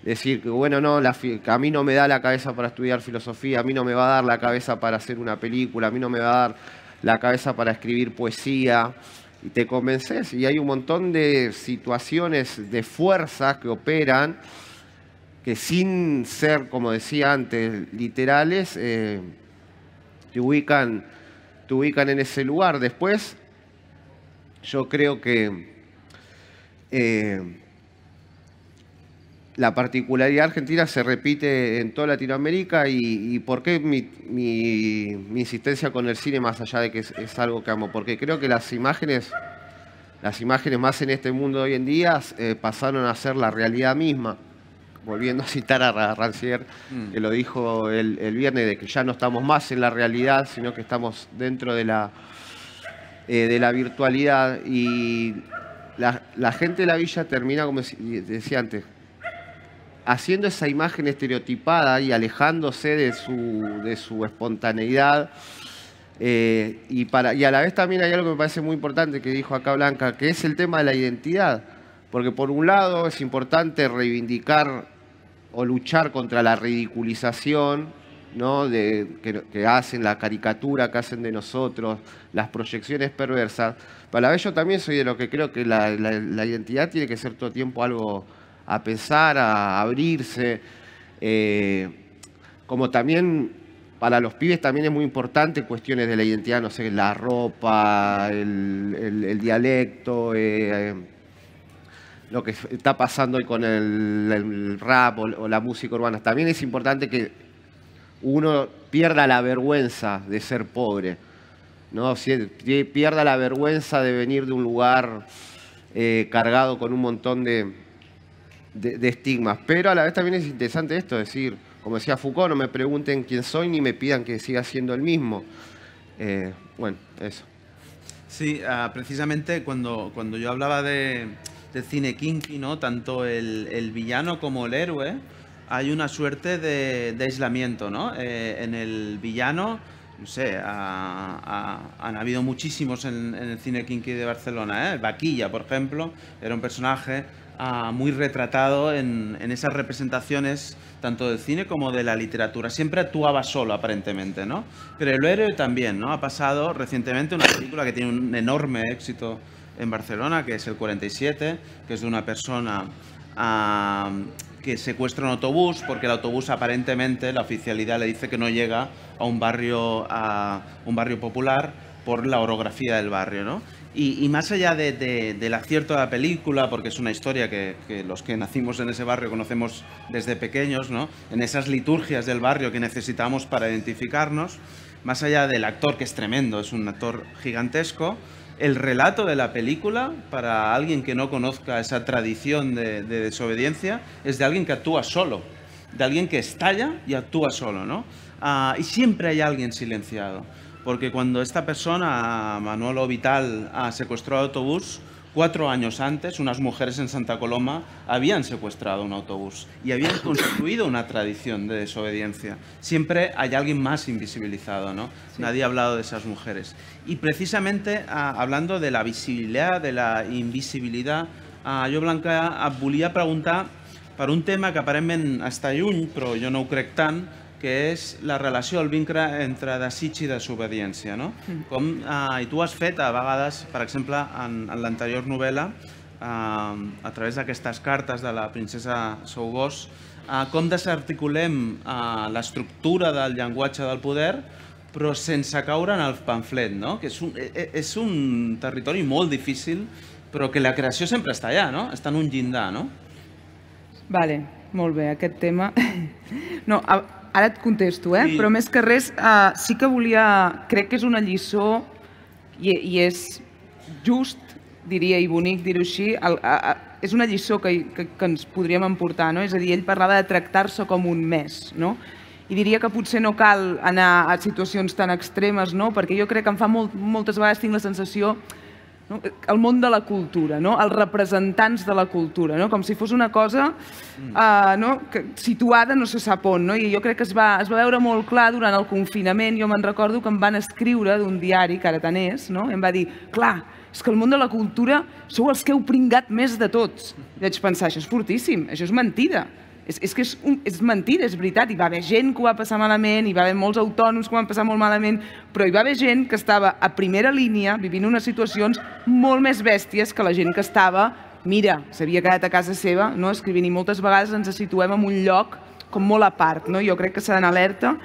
Decir que, bueno, no, que a mí no me da la cabeza para estudiar filosofía, a mí no me va a dar la cabeza para hacer una película, a mí no me va a dar la cabeza para escribir poesía. Y te convences, y hay un montón de situaciones de fuerzas que operan, que sin ser, como decía antes, literales, te ubican en ese lugar. Después, yo creo que la particularidad argentina se repite en toda Latinoamérica y ¿por qué mi insistencia con el cine más allá de que es algo que amo? Porque creo que las imágenes más en este mundo de hoy en día pasaron a ser la realidad misma. Volviendo a citar a Rancière, que lo dijo el viernes, de que ya no estamos más en la realidad, sino que estamos dentro de la virtualidad. Y la gente de la villa termina, como decía antes, haciendo esa imagen estereotipada y alejándose de su espontaneidad. Y a la vez también hay algo que me parece muy importante que dijo acá Blanca, que es el tema de la identidad. Porque por un lado es importante reivindicar o luchar contra la ridiculización, ¿no? que hacen, la caricatura que hacen de nosotros, las proyecciones perversas. Pero a la vez yo también soy de lo que creo que la identidad tiene que ser todo el tiempo algo a pensar, a abrirse. Como también para los pibes también es muy importante cuestiones de la identidad, no sé, la ropa, el dialecto, lo que está pasando hoy con el rap o la música urbana. También es importante que uno pierda la vergüenza de ser pobre, ¿no? Pierda la vergüenza de venir de un lugar cargado con un montón de estigmas. Pero a la vez también es interesante esto, decir, como decía Foucault, no me pregunten quién soy ni me pidan que siga siendo el mismo. Bueno, eso. Sí, precisamente cuando yo hablaba del cine kinky, ¿no? Tanto el villano como el héroe, hay una suerte de aislamiento, ¿no? En el villano, no sé, han habido muchísimos en el cine kinky de Barcelona, ¿eh? Vaquilla, por ejemplo, era un personaje muy retratado en esas representaciones tanto del cine como de la literatura. Siempre actuaba solo, aparentemente, ¿no? Pero el héroe también, ¿no? Ha pasado recientemente una película que tiene un enorme éxito en Barcelona, que es El 47, que es de una persona que secuestra un autobús porque el autobús aparentemente, la oficialidad le dice que no llega a un barrio popular por la orografía del barrio, ¿no? Y más allá del acierto de la película, porque es una historia que los que nacimos en ese barrio conocemos desde pequeños, ¿no? En esas liturgias del barrio que necesitamos para identificarnos, más allá del actor, que es tremendo, es un actor gigantesco, el relato de la película, para alguien que no conozca esa tradición de desobediencia, es de alguien que actúa solo, de alguien que estalla y actúa solo, ¿no? Y siempre hay alguien silenciado. Porque cuando esta persona, Manolo Vital, secuestró el autobús, 4 años antes, unas mujeres en Santa Coloma habían secuestrado un autobús y habían constituido una tradición de desobediencia. Siempre hay alguien más invisibilizado, ¿no? Sí. Nadie ha hablado de esas mujeres. Y precisamente, hablando de la visibilidad, de la invisibilidad, jo, Blanca, et volia preguntar per un tema que aparentment està lluny, però jo no ho crec tant, que és la relació, el vincle entre desig i desobediència, no? I tu has fet a vegades, per exemple, en l'anterior novel·la, a través d'aquestes cartes de la princesa Soubos, com desarticulem l'estructura del llenguatge del poder, però sense caure en el pamflet, no? Que és un territori molt difícil, però que la creació sempre està allà, no? Està en un llindar, no? Vale, molt bé, aquest tema. No, ara et contesto, però més que res sí que volia... Crec que és una lliçó i és just, diria, i bonic dir-ho així, és una lliçó que ens podríem emportar, no? És a dir, ell parlava de tractar-se com un mes, no? I diria que potser no cal anar a situacions tan extremes, no? Perquè jo crec que em fa moltes vegades tinc la sensació, no? El món de la cultura, no? Els representants de la cultura, no? Com si fos una cosa situada no se sap on, no? I jo crec que es va veure molt clar durant el confinament. Jo me'n recordo que em van escriure d'un diari, que ara tant és, no? Em va dir, clar, és que el món de la cultura sou els que heu pringat més de tots. I vaig pensar, això és fortíssim, això és mentida. És que és mentida, és veritat. Hi va haver gent que ho va passar malament, hi va haver molts autònoms que ho van passar molt malament, però hi va haver gent que estava a primera línia vivint unes situacions molt més bèsties que la gent que estava, mira, s'havia quedat a casa seva, no, escrivint, i moltes vegades ens situem en un lloc com molt a part, no? Jo crec que s'ha d'anar alerta.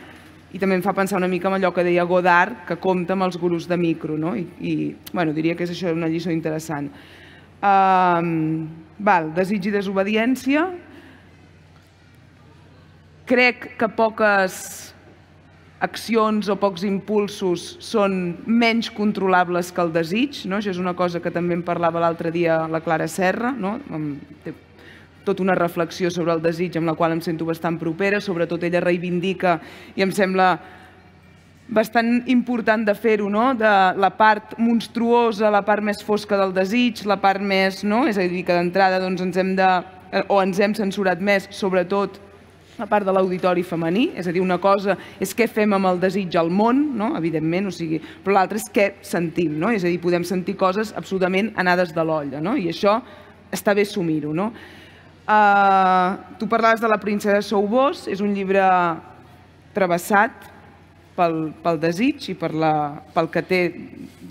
I també em fa pensar una mica en allò que deia Godard, que compta amb els gurus de micro, no? I bueno, diria que és això una lliçó interessant. Desig i desobediència. Crec que poques accions o pocs impulsos són menys controlables que el desig, no? Això és una cosa que també em parlava l'altre dia la Clara Serra, no? Té tota una reflexió sobre el desig amb la qual em sento bastant propera, sobretot ella reivindica, i em sembla bastant important de fer-ho, no? De la part monstruosa, la part més fosca del desig, la part més, no? És a dir, que d'entrada ens hem censurat més, sobretot la part de l'auditori femení, és a dir, una cosa és què fem amb el desig al món, no? Evidentment, però l'altra és què sentim, no? És a dir, podem sentir coses absolutament anades de l'olla, no? I això està bé assumir-ho, no? Tu parlaves de la princesa Soubos, és un llibre travessat pel desig i pel que té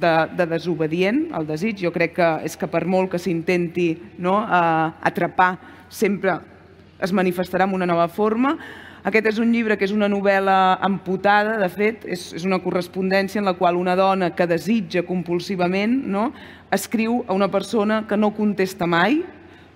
de desobedient, el desig. Jo crec que és que per molt que s'intenti atrapar, sempre es manifestarà en una nova forma. Aquest és un llibre que és una novel·la amputada, de fet, és una correspondència en la qual una dona que desitja compulsivament escriu a una persona que no contesta mai,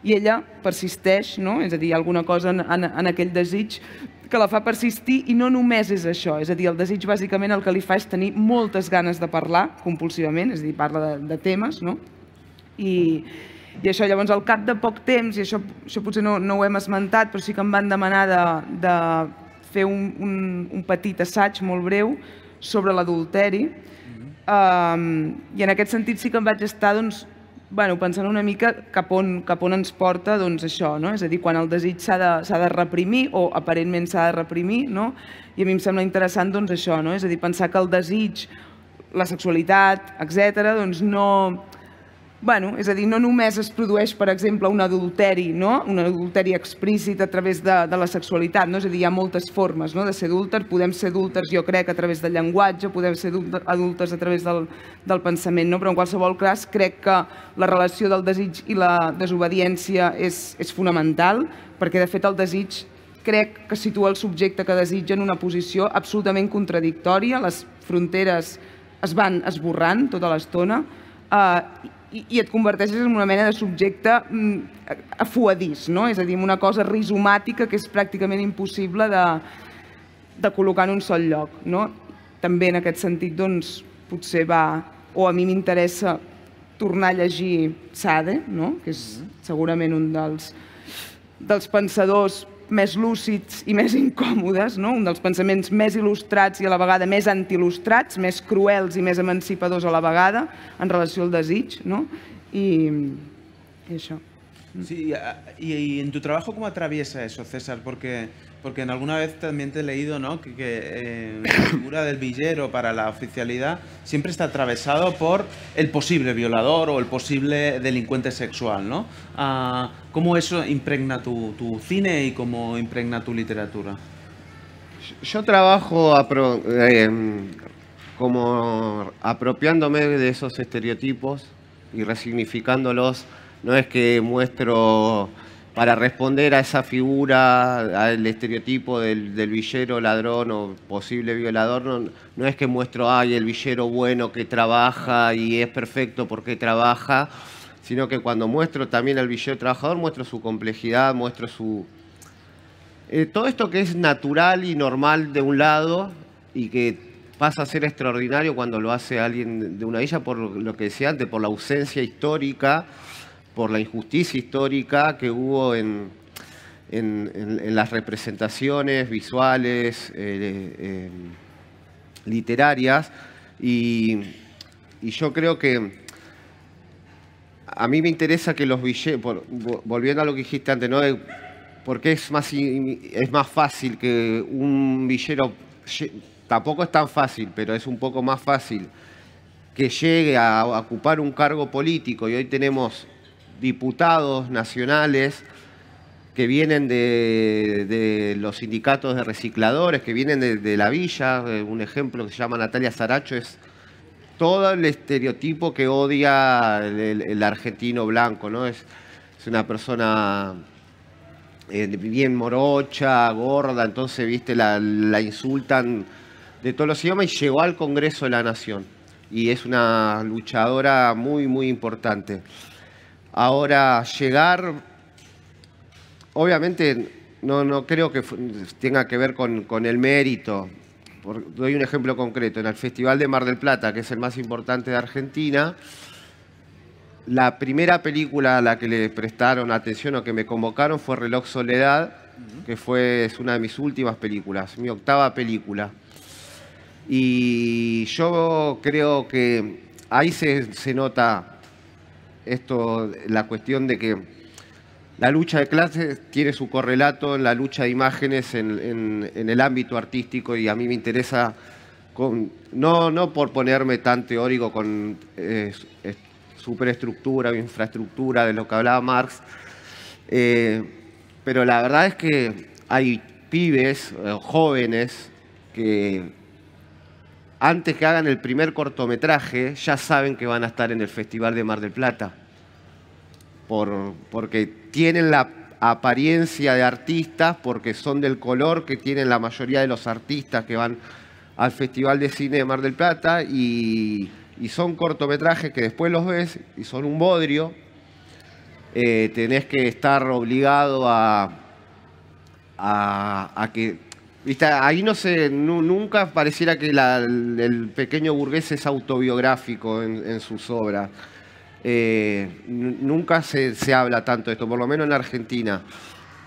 i ella persisteix, és a dir, hi ha alguna cosa en aquell desig que la fa persistir, i no només és això, és a dir, el desig bàsicament el que li fa és tenir moltes ganes de parlar compulsivament, és a dir, parla de temes, i això, llavors, al cap de poc temps, i això potser no ho hem esmentat, però sí que em van demanar de fer un petit assaig molt breu sobre l'adulteri, i en aquest sentit sí que em vaig estar pensant una mica cap on ens porta això, és a dir, quan el desig s'ha de reprimir, o aparentment s'ha de reprimir, i a mi em sembla interessant això, és a dir, pensar que el desig, la sexualitat, etc., és a dir, no només es produeix, per exemple, un adulteri explícit a través de la sexualitat, és a dir, hi ha moltes formes de ser adúlter, podem ser adúlters, jo crec, a través del llenguatge, podem ser adúlters a través del pensament, però en qualsevol cas crec que la relació del desig i la desobediència és fonamental, perquè de fet el desig crec que situa el subjecte que desitja en una posició absolutament contradictòria, les fronteres es van esborrant tota l'estona, i et converteixes en una mena de subjecte afuadís, és a dir, una cosa rizomàtica que és pràcticament impossible de col·locar en un sol lloc. També en aquest sentit, potser o a mi m'interessa tornar a llegir Sade, que és segurament un dels pensadors més lúcids i més incòmodes, un dels pensaments més il·lustrats i a la vegada més anti-il·lustrats, més cruels i més emancipadors a la vegada en relació al desig, i això. Sí, y en tu trabajo, ¿cómo atraviesa eso, César? Porque en alguna vez también te he leído, ¿no?, que la figura del villero para la oficialidad siempre está atravesado por el posible violador o el posible delincuente sexual, ¿no? ¿Cómo eso impregna tu cine y cómo impregna tu literatura? Yo trabajo como apropiándome de esos estereotipos y resignificándolos no es que muestro para responder a esa figura, al estereotipo del villero ladrón o posible violador, no es que muestro, el villero bueno que trabaja y es perfecto porque trabaja, sino que cuando muestro también al villero trabajador, muestro su complejidad, muestro su... todo esto que es natural y normal de un lado y que pasa a ser extraordinario cuando lo hace alguien de una villa, por lo que decía antes, por la ausencia histórica, por la injusticia histórica que hubo en las representaciones visuales, literarias, y yo creo que a mí me interesa que los villeros, volviendo a lo que dijiste antes, ¿no? Porque es más fácil que un villero, tampoco es tan fácil, pero es un poco más fácil que llegue a ocupar un cargo político, y hoy tenemos diputados nacionales que vienen de los sindicatos de recicladores, que vienen de la villa. Un ejemplo que se llama Natalia Saracho es todo el estereotipo que odia el argentino blanco, ¿no? Es una persona bien morocha, gorda, entonces, viste, la insultan de todos los idiomas, y llegó al Congreso de la Nación. Y es una luchadora muy, muy importante. Ahora, llegar, obviamente, no creo que tenga que ver con el mérito. Doy un ejemplo concreto. En el Festival de Mar del Plata, que es el más importante de Argentina, la primera película a la que le prestaron atención o que me convocaron fue Reloj Soledad, que es una de mis últimas películas, mi 8ª película. Y yo creo que ahí se nota la cuestión de que la lucha de clases tiene su correlato en la lucha de imágenes en el ámbito artístico, y a mí me interesa, no por ponerme tan teórico con superestructura o infraestructura de lo que hablaba Marx, pero la verdad es que hay pibes, jóvenes, que antes que hagan el primer cortometraje ya saben que van a estar en el Festival de Mar del Plata, porque tienen la apariencia de artistas, porque son del color que tienen la mayoría de los artistas que van al Festival de Cine de Mar del Plata, y son cortometrajes que después los ves y son un bodrio. Tenés que estar obligado a que... ¿Viste? Ahí nunca pareciera que el pequeño burgués es autobiográfico en sus obras. Nunca se habla tanto de esto, por lo menos en Argentina.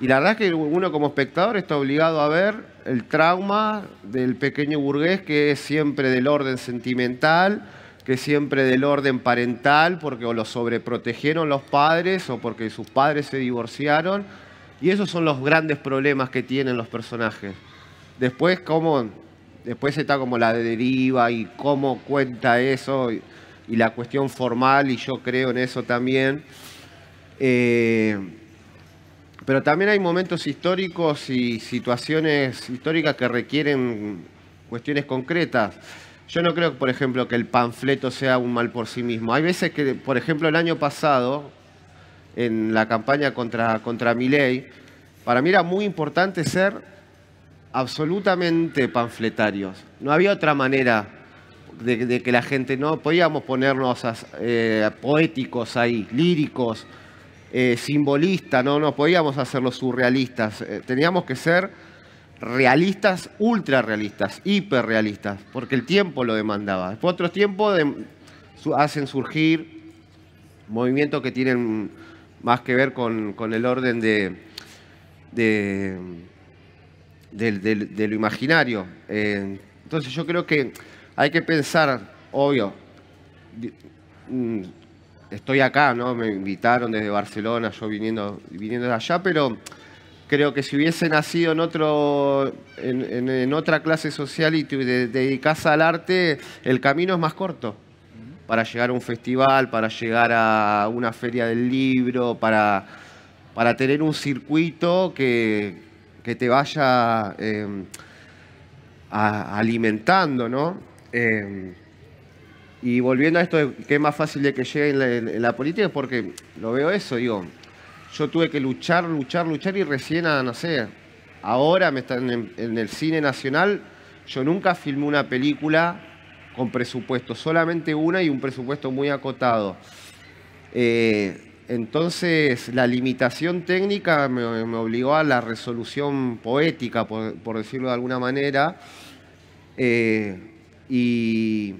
Y la verdad es que uno como espectador está obligado a ver el trauma del pequeño burgués, que es siempre del orden sentimental, que es siempre del orden parental, porque o lo sobreprotegieron los padres o porque sus padres se divorciaron. Y esos son los grandes problemas que tienen los personajes. Después está como la deriva y cómo cuenta eso, y la cuestión formal, y yo creo en eso también. Pero también hay momentos históricos y situaciones históricas que requieren cuestiones concretas. Yo no creo, por ejemplo, que el panfleto sea un mal por sí mismo. Hay veces que, por ejemplo, el año pasado, en la campaña contra Milei, para mí era muy importante ser absolutamente panfletarios. No había otra manera de que la gente, no podíamos ponernos poéticos ahí, líricos, simbolistas, no podíamos hacerlos surrealistas. Teníamos que ser realistas, ultra realistas, hiperrealistas, porque el tiempo lo demandaba. Después otros tiempos hacen surgir movimientos que tienen más que ver con el orden de lo imaginario. Entonces yo creo que hay que pensar, obvio, estoy acá, ¿no? Me invitaron desde Barcelona, yo viniendo de allá, pero creo que si hubiese nacido en otra clase social y te dedicás al arte, el camino es más corto para llegar a un festival, para llegar a una feria del libro, para tener un circuito que te vaya alimentando, ¿no? Y volviendo a esto de que es más fácil de que llegue en la política, es porque lo veo eso, digo, yo tuve que luchar y recién, no sé, ahora me están en el cine nacional, yo nunca filmé una película con presupuesto, solamente una y un presupuesto muy acotado. Entonces la limitación técnica me obligó a la resolución poética, por decirlo de alguna manera, y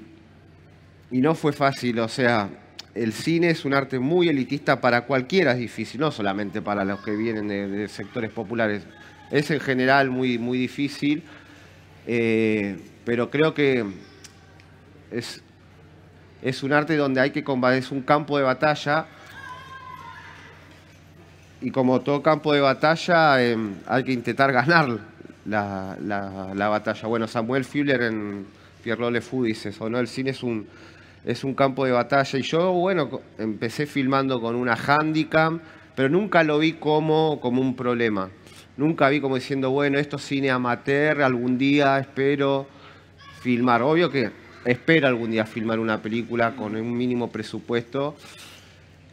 no fue fácil, o sea, el cine es un arte muy elitista, para cualquiera es difícil, no solamente para los que vienen de sectores populares, es en general muy, muy difícil, pero creo que es un arte donde hay que combatir, es un campo de batalla, y como todo campo de batalla hay que intentar ganar la batalla. Bueno, Samuel Fuller en Pierrot Le Fou dice eso, ¿no? El cine es un campo de batalla, y yo, bueno, empecé filmando con una Handycam, pero nunca lo vi como un problema. Nunca vi como diciendo, bueno, esto es cine amateur, algún día espero filmar. Obvio que espero algún día filmar una película con un mínimo presupuesto,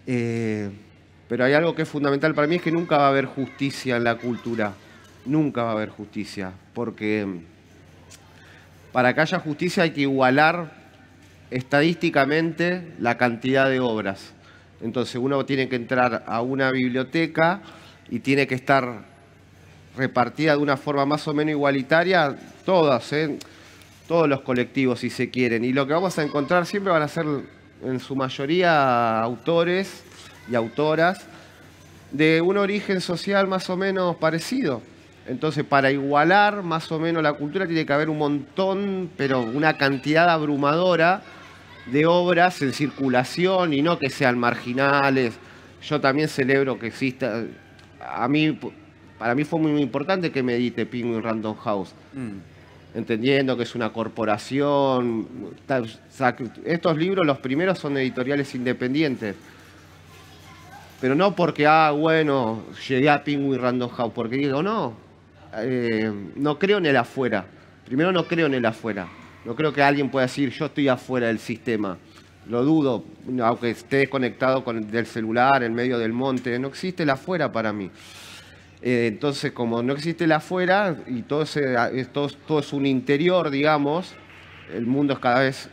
pero hay algo que es fundamental para mí, es que nunca va a haber justicia en la cultura. Nunca va a haber justicia, porque para que haya justicia hay que igualar estadísticamente la cantidad de obras. Entonces uno tiene que entrar a una biblioteca y tiene que estar repartida de una forma más o menos igualitaria, todos los colectivos, si se quieren. Y lo que vamos a encontrar siempre van a ser, en su mayoría, autores y autoras de un origen social más o menos parecido. Entonces, para igualar más o menos la cultura tiene que haber un montón, pero una cantidad abrumadora de obras en circulación, y no que sean marginales. Yo también celebro que exista. Para mí fue muy importante que me edite Penguin Random House, entendiendo que es una corporación. Estos libros, los primeros, son editoriales independientes. Pero no porque, bueno, llegué a Penguin Random House, porque digo, no creo en el afuera. Primero, no creo en el afuera. No creo que alguien pueda decir, yo estoy afuera del sistema. Lo dudo, aunque esté desconectado del celular, en medio del monte. No existe el afuera para mí. Entonces, como no existe el afuera y todo es un interior, digamos, el mundo es cada vez...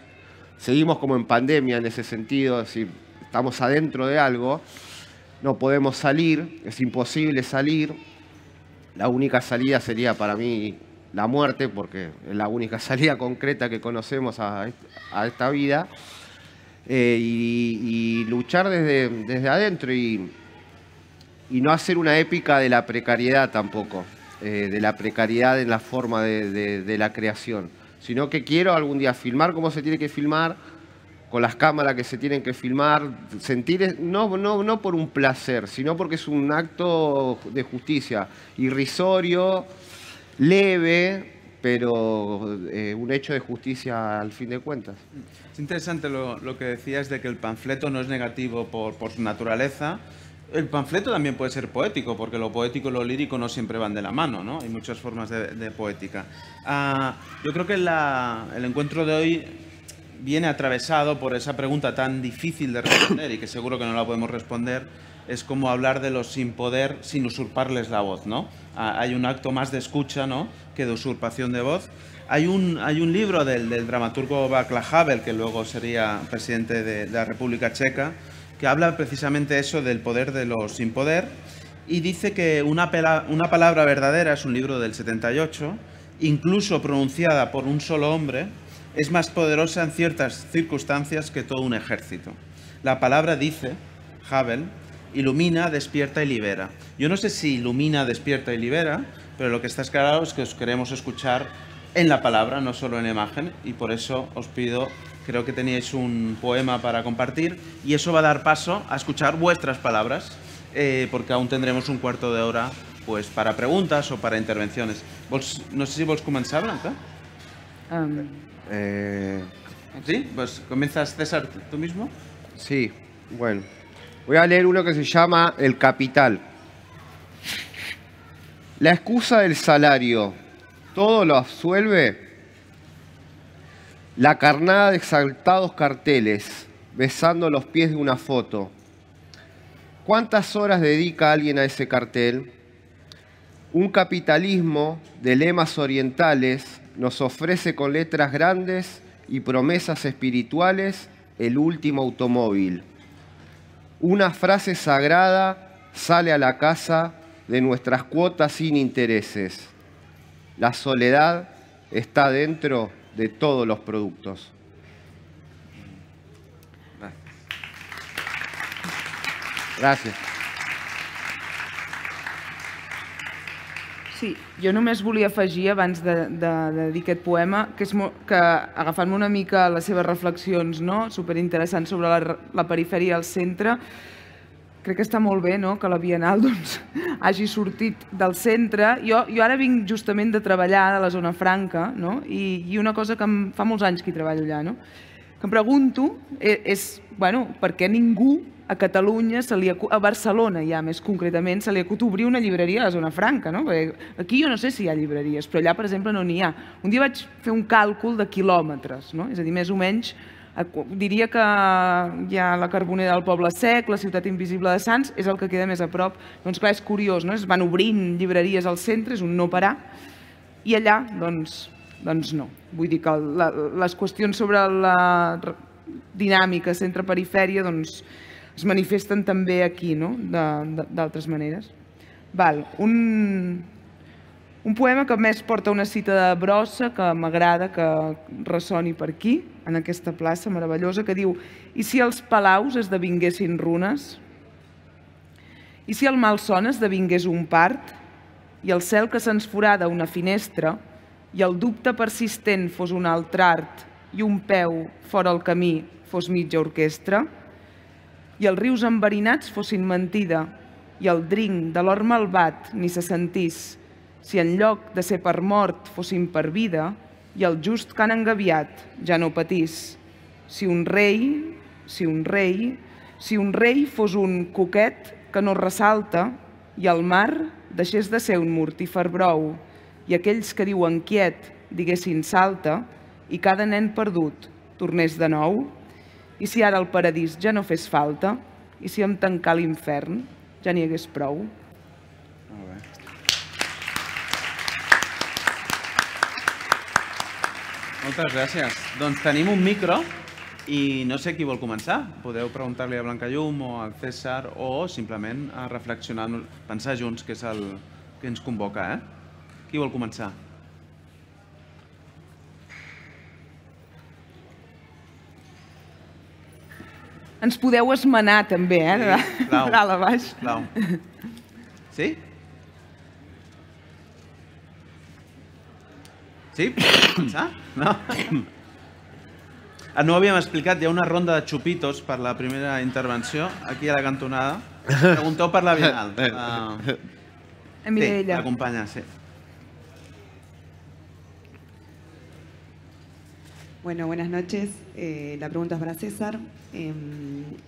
Seguimos como en pandemia en ese sentido, es decir, estamos adentro de algo, no podemos salir, es imposible salir. La única salida sería para mí la muerte, porque es la única salida concreta que conocemos a esta vida. Y luchar desde adentro y no hacer una épica de la precariedad tampoco, de la precariedad en la forma de la creación, sino que quiero algún día filmar como se tiene que filmar, con las cámaras que se tienen que filmar, sentir, no por un placer, sino porque es un acto de justicia, irrisorio, leve, pero un hecho de justicia al fin de cuentas. Es interesante lo que decías de que el panfleto no es negativo por su naturaleza. El panfleto también puede ser poético, porque lo poético y lo lírico no siempre van de la mano, ¿no? Hay muchas formas de poética. Yo creo que el encuentro de hoy viene atravesado por esa pregunta tan difícil de responder y que seguro que no la podemos responder, es como hablar de los sin poder sin usurparles la voz, ¿no? Hay un acto más de escucha, ¿no?, que de usurpación de voz. Hay un libro del dramaturgo Václav Havel, que luego sería presidente de la República Checa, que habla precisamente eso del poder de los sin poder, y dice que una palabra verdadera, es un libro del 78, incluso pronunciada por un solo hombre, es más poderosa en ciertas circunstancias que todo un ejército. La palabra, dice Havel, ilumina, despierta y libera. Yo no sé si ilumina, despierta y libera, pero lo que está claro es que os queremos escuchar en la palabra, no solo en la imagen, y por eso os pido, creo que teníais un poema para compartir, y eso va a dar paso a escuchar vuestras palabras, porque aún tendremos un cuarto de hora pues, para preguntas o para intervenciones. No sé si vos començar, Blanca. ¿Sí? Pues comienzas, César, tú mismo. Sí, bueno. Voy a leer uno que se llama El Capital. La excusa del salario, ¿todo lo absuelve? La carnada de exaltados carteles, besando los pies de una foto. ¿Cuántas horas dedica alguien a ese cartel? Un capitalismo de lemas orientales nos ofrece con letras grandes y promesas espirituales el último automóvil. Una frase sagrada sale a la casa de nuestras cuotas sin intereses. La soledad está dentro de todos los productos. Gràcies. Sí, jo només volia afegir, abans de dir aquest poema, que agafant-me una mica les seves reflexions, no? Superinteressants sobre la perifèria i el centre, crec que està molt bé, no?, que la Bienal hagi sortit del centre. Jo ara vinc justament de treballar a la zona franca, no?, i una cosa que fa molts anys que hi treballo allà, no?, que em pregunto és, bueno, per què ningú a Catalunya, a Barcelona ja més concretament, se li acut obrir una llibreria a la zona franca, no? Perquè aquí jo no sé si hi ha llibreries, però allà, per exemple, no n'hi ha. Un dia vaig fer un càlcul de quilòmetres, no? És a dir, més o menys, diria que hi ha la Carbonera del Poble Sec, la Ciutat Invisible de Sants, és el que queda més a prop. Doncs clar, és curiós, no? Es van obrint llibreries al centre, és un no parar, i allà, doncs no. Vull dir que les qüestions sobre la dinàmica centre-perifèria, doncs, es manifesten també aquí, no?, d'altres maneres. Un poema que més porta una cita de Brossa, que m'agrada que ressoni per aquí, en aquesta plaça meravellosa, que diu: «I si els palaus esdevinguessin runes? I si el malson esdevingués un part? I el cel que se'ns forada una finestra? I el dubte persistent fos un altre art? I un peu fora el camí fos mitja orquestra? I els rius enverinats fossin mentida, i el drinc de l'or malvat ni se sentís, si en lloc de ser per mort fossin per vida, i el just que han engaviat ja no patís. Si un rei fos un coquet que no ressalta, i el mar deixés de ser un mortífer brou, i aquells que diuen quiet diguessin salta, i cada nen perdut tornés de nou. I si ara el paradís ja no fes falta, i si em tancar l'infern ja n'hi hagués prou». Molt bé. Moltes gràcies. Doncs tenim un micro i no sé qui vol començar. Podeu preguntar-li a Blanca Llum o al César o simplement a reflexionar, pensar junts, que és el que ens convoca. Qui vol començar? Ens podeu esmenar també, de dalt a baix. Sí? Sí? Podeu començar? No? No ho havíem explicat, hi ha una ronda de xupitos per la primera intervenció, aquí a la cantonada. Pregunteu per la Bienal. Mireia. Sí, l'acompanya, sí. Bueno, buenas noches. La pregunta es para César.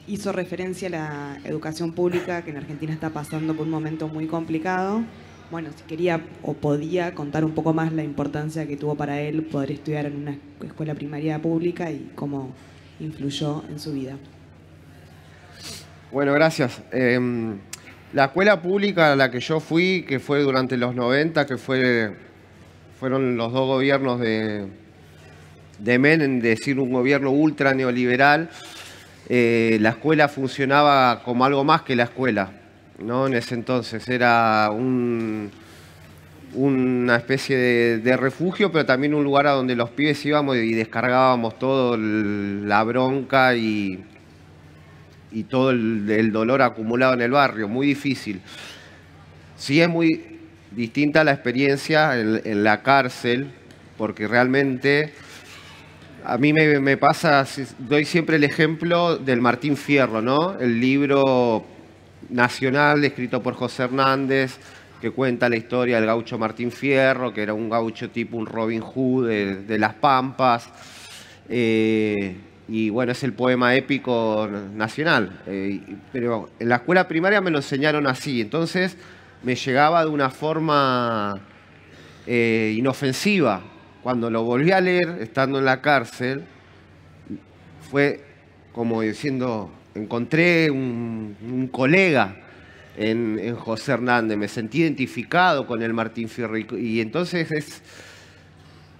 Hizo referencia a la educación pública, que en Argentina está pasando por un momento muy complicado. Bueno, si quería o podía contar un poco más la importancia que tuvo para él poder estudiar en una escuela primaria pública y cómo influyó en su vida. Bueno, gracias. La escuela pública a la que yo fui, que fue durante los 90, que fueron los dos gobiernos de Menem, decir un gobierno ultra neoliberal, la escuela funcionaba como algo más que la escuela, ¿no? En ese entonces era una especie de refugio, pero también un lugar a donde los pibes íbamos y descargábamos todo la bronca y todo el dolor acumulado en el barrio. Muy difícil. Sí, es muy distinta la experiencia en la cárcel, porque realmente a mí me pasa, doy siempre el ejemplo del Martín Fierro, ¿no? El libro nacional escrito por José Hernández, que cuenta la historia del gaucho Martín Fierro, que era un gaucho tipo un Robin Hood de las Pampas. Y bueno, es el poema épico nacional. Pero en la escuela primaria me lo enseñaron así, entonces me llegaba de una forma inofensiva. cuando lo volví a leer, estando en la cárcel, fue como diciendo, encontré un colega en José Hernández, me sentí identificado con el Martín Fierro. Y entonces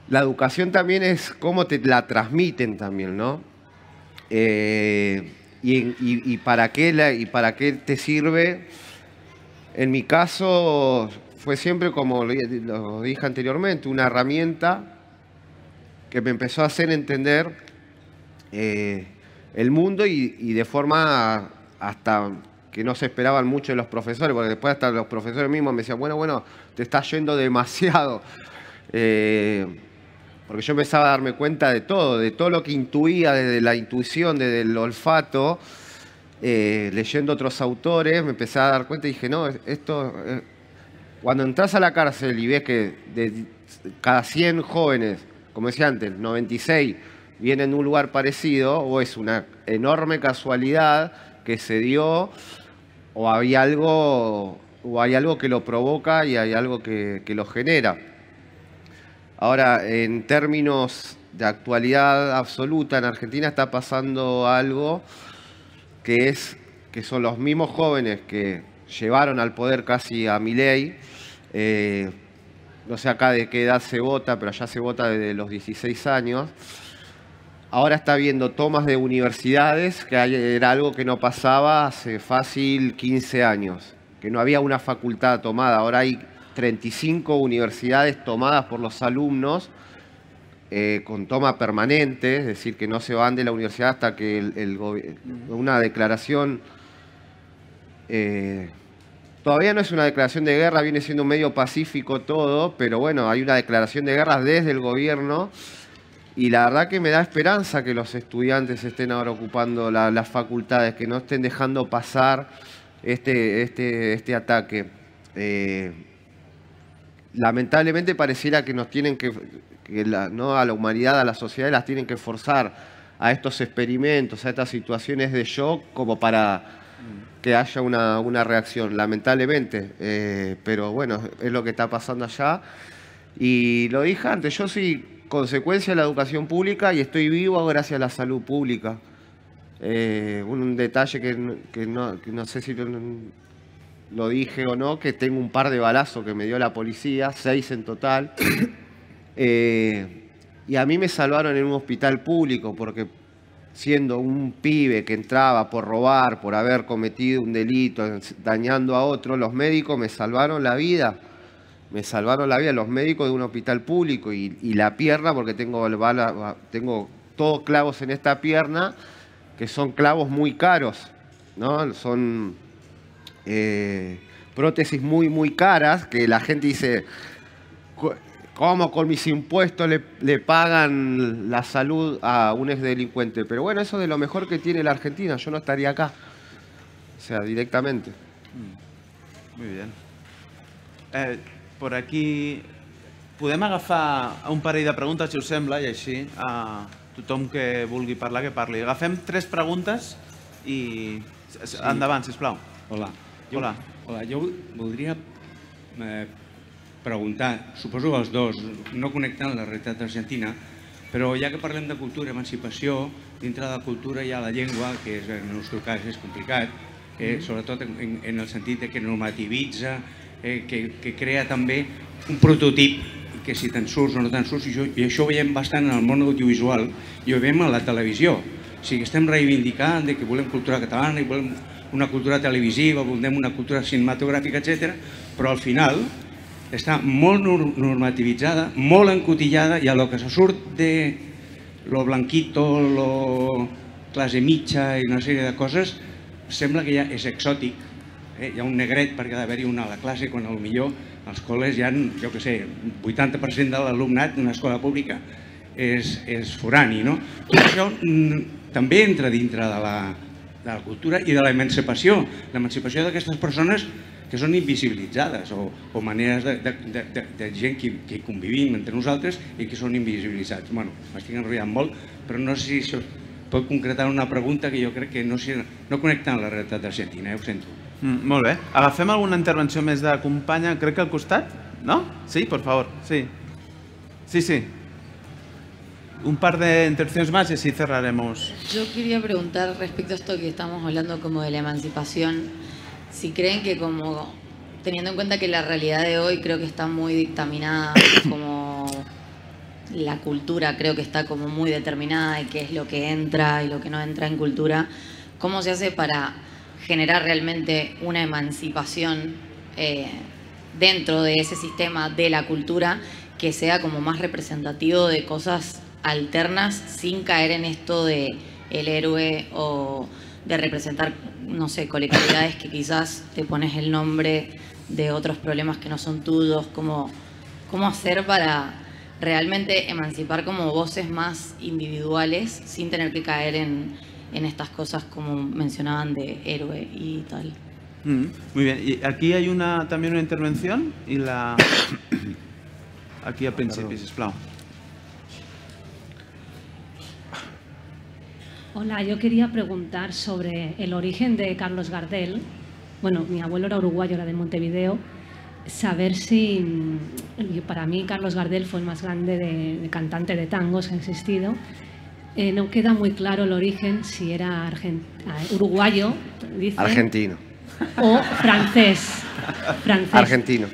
la educación también es cómo te la transmiten también, ¿no? Y para qué te sirve. En mi caso fue siempre, como lo dije anteriormente, una herramienta que me empezó a hacer entender el mundo y de forma hasta que no se esperaban mucho de los profesores, porque después hasta los profesores mismos me decían, bueno, te estás yendo demasiado. Porque yo empezaba a darme cuenta de todo lo que intuía, desde la intuición, desde el olfato, leyendo otros autores, me empecé a dar cuenta y dije, no, esto... Cuando entras a la cárcel y ves que de cada 100 jóvenes, como decía antes, 96 vienen de un lugar parecido, o es una enorme casualidad que se dio, o hay algo que lo provoca y hay algo que lo genera. Ahora, en términos de actualidad absoluta, en Argentina está pasando algo que son los mismos jóvenes que llevaron al poder casi a Milei. No sé acá de qué edad se vota, pero allá se vota desde los 16 años. Ahora está habiendo tomas de universidades, que era algo que no pasaba hace fácil 15 años, que no había una facultad tomada. Ahora hay 35 universidades tomadas por los alumnos con toma permanente, es decir, que no se van de la universidad hasta que una declaración... Todavía no es una declaración de guerra, viene siendo medio pacífico todo, pero bueno, hay una declaración de guerra desde el gobierno y la verdad que me da esperanza que los estudiantes estén ahora ocupando las facultades, que no estén dejando pasar este ataque. Lamentablemente pareciera que nos tienen ¿no? A la humanidad, a la sociedad, las tienen que forzar a estos experimentos, a estas situaciones de shock como para... que haya una reacción, lamentablemente, pero bueno, es lo que está pasando allá. Y lo dije antes, yo soy consecuencia de la educación pública y estoy vivo gracias a la salud pública. Un detalle que no sé si lo dije o no, que tengo un par de balazos que me dio la policía, 6 en total, y a mí me salvaron en un hospital público porque... siendo un pibe que entraba por robar, por haber cometido un delito, dañando a otro, los médicos me salvaron la vida. Me salvaron la vida los médicos de un hospital público y la pierna, porque tengo todos clavos en esta pierna, que son clavos muy caros, ¿no? Son prótesis muy, muy caras, que la gente dice... ¿Cómo con mis impuestos le pagan la salud a un exdelincuente? Pero bueno, eso es de lo mejor que tiene la Argentina. Yo no estaría acá. O sea, directamente. Muy bien. Por aquí podem agafar un parell de preguntes, si us sembla, i així tothom que vulgui parlar, que parli. Agafem 3 preguntes i... Endavant, sisplau. Hola. Hola. Jo voldria... preguntar, suposo els dos, no connectant la realitat argentina, però ja que parlem de cultura, emancipació, dintre de la cultura hi ha la llengua, que en el nostre cas és complicat, sobretot en el sentit que normativitza, que crea també un prototip, que si te'n surts o no te'n surts, i això ho veiem bastant en el món audiovisual, i ho veiem a la televisió. O sigui, estem reivindicant que volem cultura catalana, i volem una cultura televisiva, volem una cultura cinematogràfica, etc. Però al final està molt normativitzada, molt encotillada, i a lo que se surt de lo blanquito, lo classe mitja i una sèrie de coses, sembla que ja és exòtic. Hi ha un negret perquè ha d'haver-hi una a la classe, quan potser als col·les hi ha, jo què sé, 80% de l'alumnat d'una escola pública és forani, no? Tot això també entra dintre de la cultura i de l'emancipació d'aquestes persones que són invisibilitzades o maneres de gent que convivim entre nosaltres i que són invisibilitzats. Bueno, m'estic enrotllant molt, però no sé si això pot concretar una pregunta que jo crec que no connecta amb la realitat argentina, ho sento. Molt bé. Agafem alguna intervenció més de companya, crec que al costat, no? Sí, per favor, sí. Sí. Un par de intervenciones más y así cerraremos. Yo quería preguntar respecto a esto que estamos hablando como de la emancipación, si creen que como, teniendo en cuenta que la realidad de hoy creo que está muy dictaminada, como la cultura creo que está como muy determinada de qué es lo que entra y lo que no entra en cultura, ¿cómo se hace para generar realmente una emancipación dentro de ese sistema de la cultura que sea como más representativo de cosas alternas sin caer en esto de el héroe o de representar, no sé, colectividades que quizás te pones el nombre de otros problemas que no son tuyos? ¿Cómo hacer para realmente emancipar como voces más individuales sin tener que caer en estas cosas como mencionaban de héroe y tal? Muy bien. Y aquí hay también una intervención y la... Aquí al principi, sisplau. Hola, yo quería preguntar sobre el origen de Carlos Gardel. Bueno, mi abuelo era uruguayo, era de Montevideo. Saber si, para mí, Carlos Gardel fue el más grande de cantante de tangos que ha existido. No queda muy claro el origen, si era uruguayo, dice. Argentino. O francés. Argentino.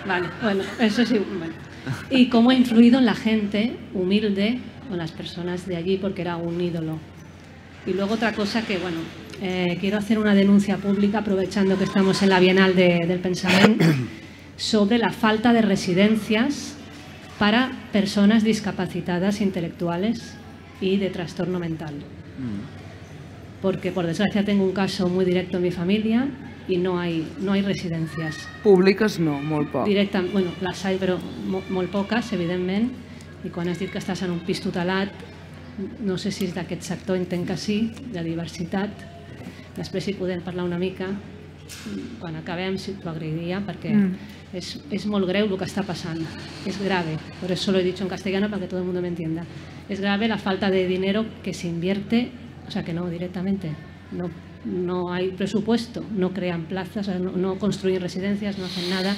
Vale, bueno, eso sí. Bueno. Y cómo ha influido en la gente humilde, o en las personas de allí, porque era un ídolo. Y luego otra cosa que, bueno, quiero hacer una denuncia pública, aprovechando que estamos en la Bienal del Pensamiento, sobre la falta de residencias para personas discapacitadas intelectuales y de trastorno mental. Porque, por desgracia, tengo un caso muy directo en mi familia i no hay residències. Públiques no, molt poc. Bueno, les hay, però molt poques, evidentment, i quan has dit que estàs en un pis tutelat, no sé si és d'aquest sector, entenc que sí, de diversitat. Després, si podem parlar una mica, quan acabem, t'ho agrairia, perquè es molt greu el que està passant. Es grave, por eso lo he dicho en castellano para que todo el mundo me entienda. Es grave la falta de dinero que se invierte, o sea, que no directamente, no hay presupuesto, no crean plazas, o sea, no construyen residencias, no hacen nada,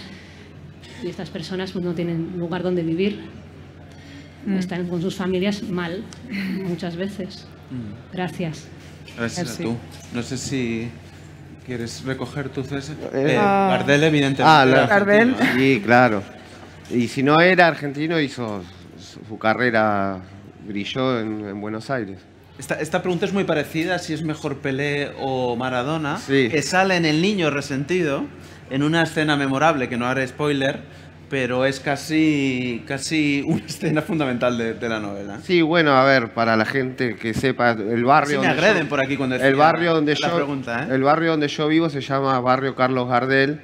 y estas personas pues no tienen lugar donde vivir, están con sus familias mal, muchas veces. Gracias. Gracias a tú. No sé si quieres recoger tu César. Gardel, evidentemente. Gardel. Sí, claro. Y si no era argentino, hizo su carrera, brilló en Buenos Aires. Esta pregunta es muy parecida, si es mejor Pelé o Maradona, sí, que sale en El niño resentido, en una escena memorable, que no haré spoiler, pero es casi una escena fundamental de la novela. Sí, bueno, a ver, para la gente que sepa, el barrio... Si me agreden por aquí cuando decía el barrio donde la pregunta, El barrio donde yo vivo se llama Barrio Carlos Gardel,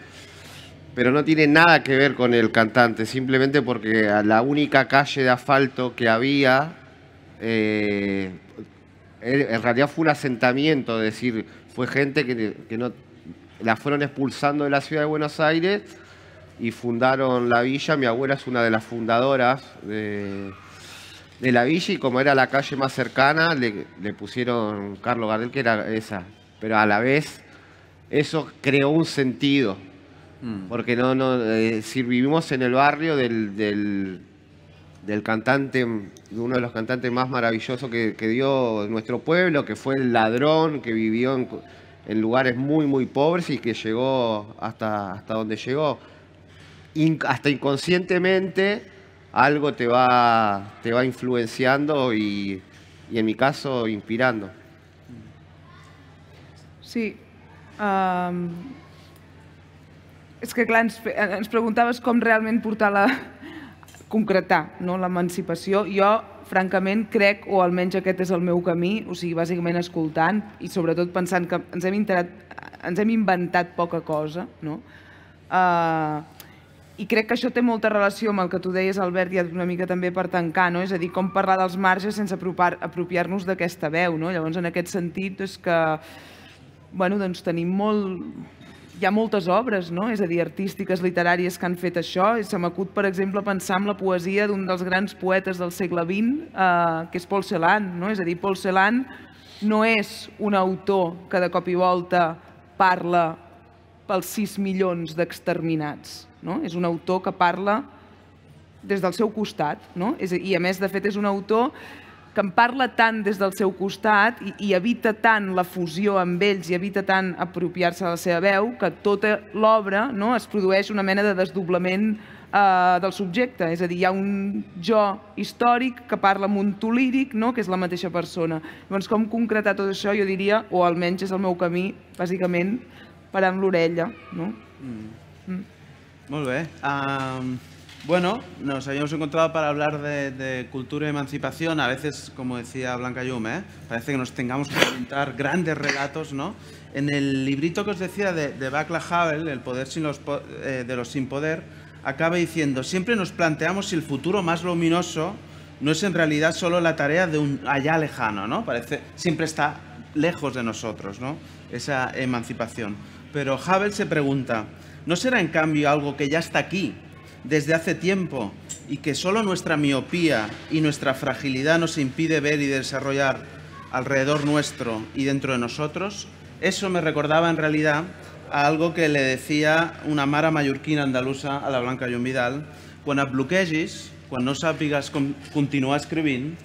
pero no tiene nada que ver con el cantante, simplemente porque la única calle de asfalto que había... en realidad fue un asentamiento, es decir, fue gente que no la fueron expulsando de la ciudad de Buenos Aires y fundaron la villa. Mi abuela es una de las fundadoras de la villa y como era la calle más cercana le pusieron Carlos Gardel, que era esa. Pero a la vez eso creó un sentido, porque si vivimos en el barrio del cantante, de uno de los cantantes más maravillosos que dio nuestro pueblo, que fue el Ladrón, que vivió en lugares muy, muy pobres y que llegó hasta donde llegó. Hasta inconscientemente algo te va influenciando y en mi caso inspirando. Sí. És que clar, ens preguntaves com realment concretar l'emancipació. Jo, francament, crec, o almenys aquest és el meu camí, o sigui, bàsicament escoltant i sobretot pensant que ens hem inventat poca cosa, no? I crec que això té molta relació amb el que tu deies, Albert, i una mica també per tancar, no? És a dir, com parlar dels marges sense apropiar-nos d'aquesta veu, no? Llavors, en aquest sentit, és que, bueno, doncs tenim hi ha moltes obres, no? És a dir, artístiques, literàries que han fet això. I se m'acut, per exemple, pensar en la poesia d'un dels grans poetes del segle XX, que és Paul Celan, no? És a dir, Paul Celan no és un autor que de cop i volta parla pels 6 milions d'exterminats, no? És un autor que parla des del seu costat, no? I a més, de fet, és un autor que en parla tant des del seu costat i evita tant la fusió amb ells i evita tant apropiar-se de la seva veu que tota l'obra es produeix una mena de desdoblament del subjecte. És a dir, hi ha un jo històric que parla amb un tu líric, que és la mateixa persona. Llavors, com concretar tot això, jo diria, o almenys és el meu camí, bàsicament, parar amb l'orella. Muy bien. Bueno, nos habíamos encontrado para hablar de cultura y emancipación. A veces, como decía Blanca Yume, parece que nos tengamos que inventar grandes relatos, ¿no? En el librito que os decía de Václav Havel, El poder de los sin poder, acaba diciendo: siempre nos planteamos si el futuro más luminoso no es en realidad solo la tarea de un allá lejano, ¿no? Siempre está lejos de nosotros, ¿no? Esa emancipación. Pero Havel se pregunta: ¿no será en cambio algo que ya está aquí desde hace tiempo y que solo nuestra miopía y nuestra fragilidad nos impide ver y desarrollar alrededor nuestro y dentro de nosotros? Eso me recordaba en realidad a algo que le decía una mare mallorquina andalusa a la Blanca Llum Vidal: quan et bloquegis, quan no sàpigues com continuar escribint,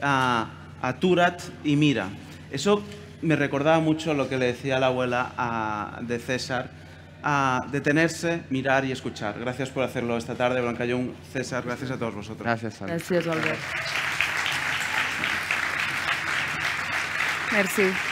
atura't y mira. Eso me recordaba mucho lo que le decía la abuela de César, a detenerse, mirar y escuchar. Gracias por hacerlo esta tarde, Blanca Llum, César, gracias a todos vosotros. Gracias, Albert. Gràcies, Albert. Merci.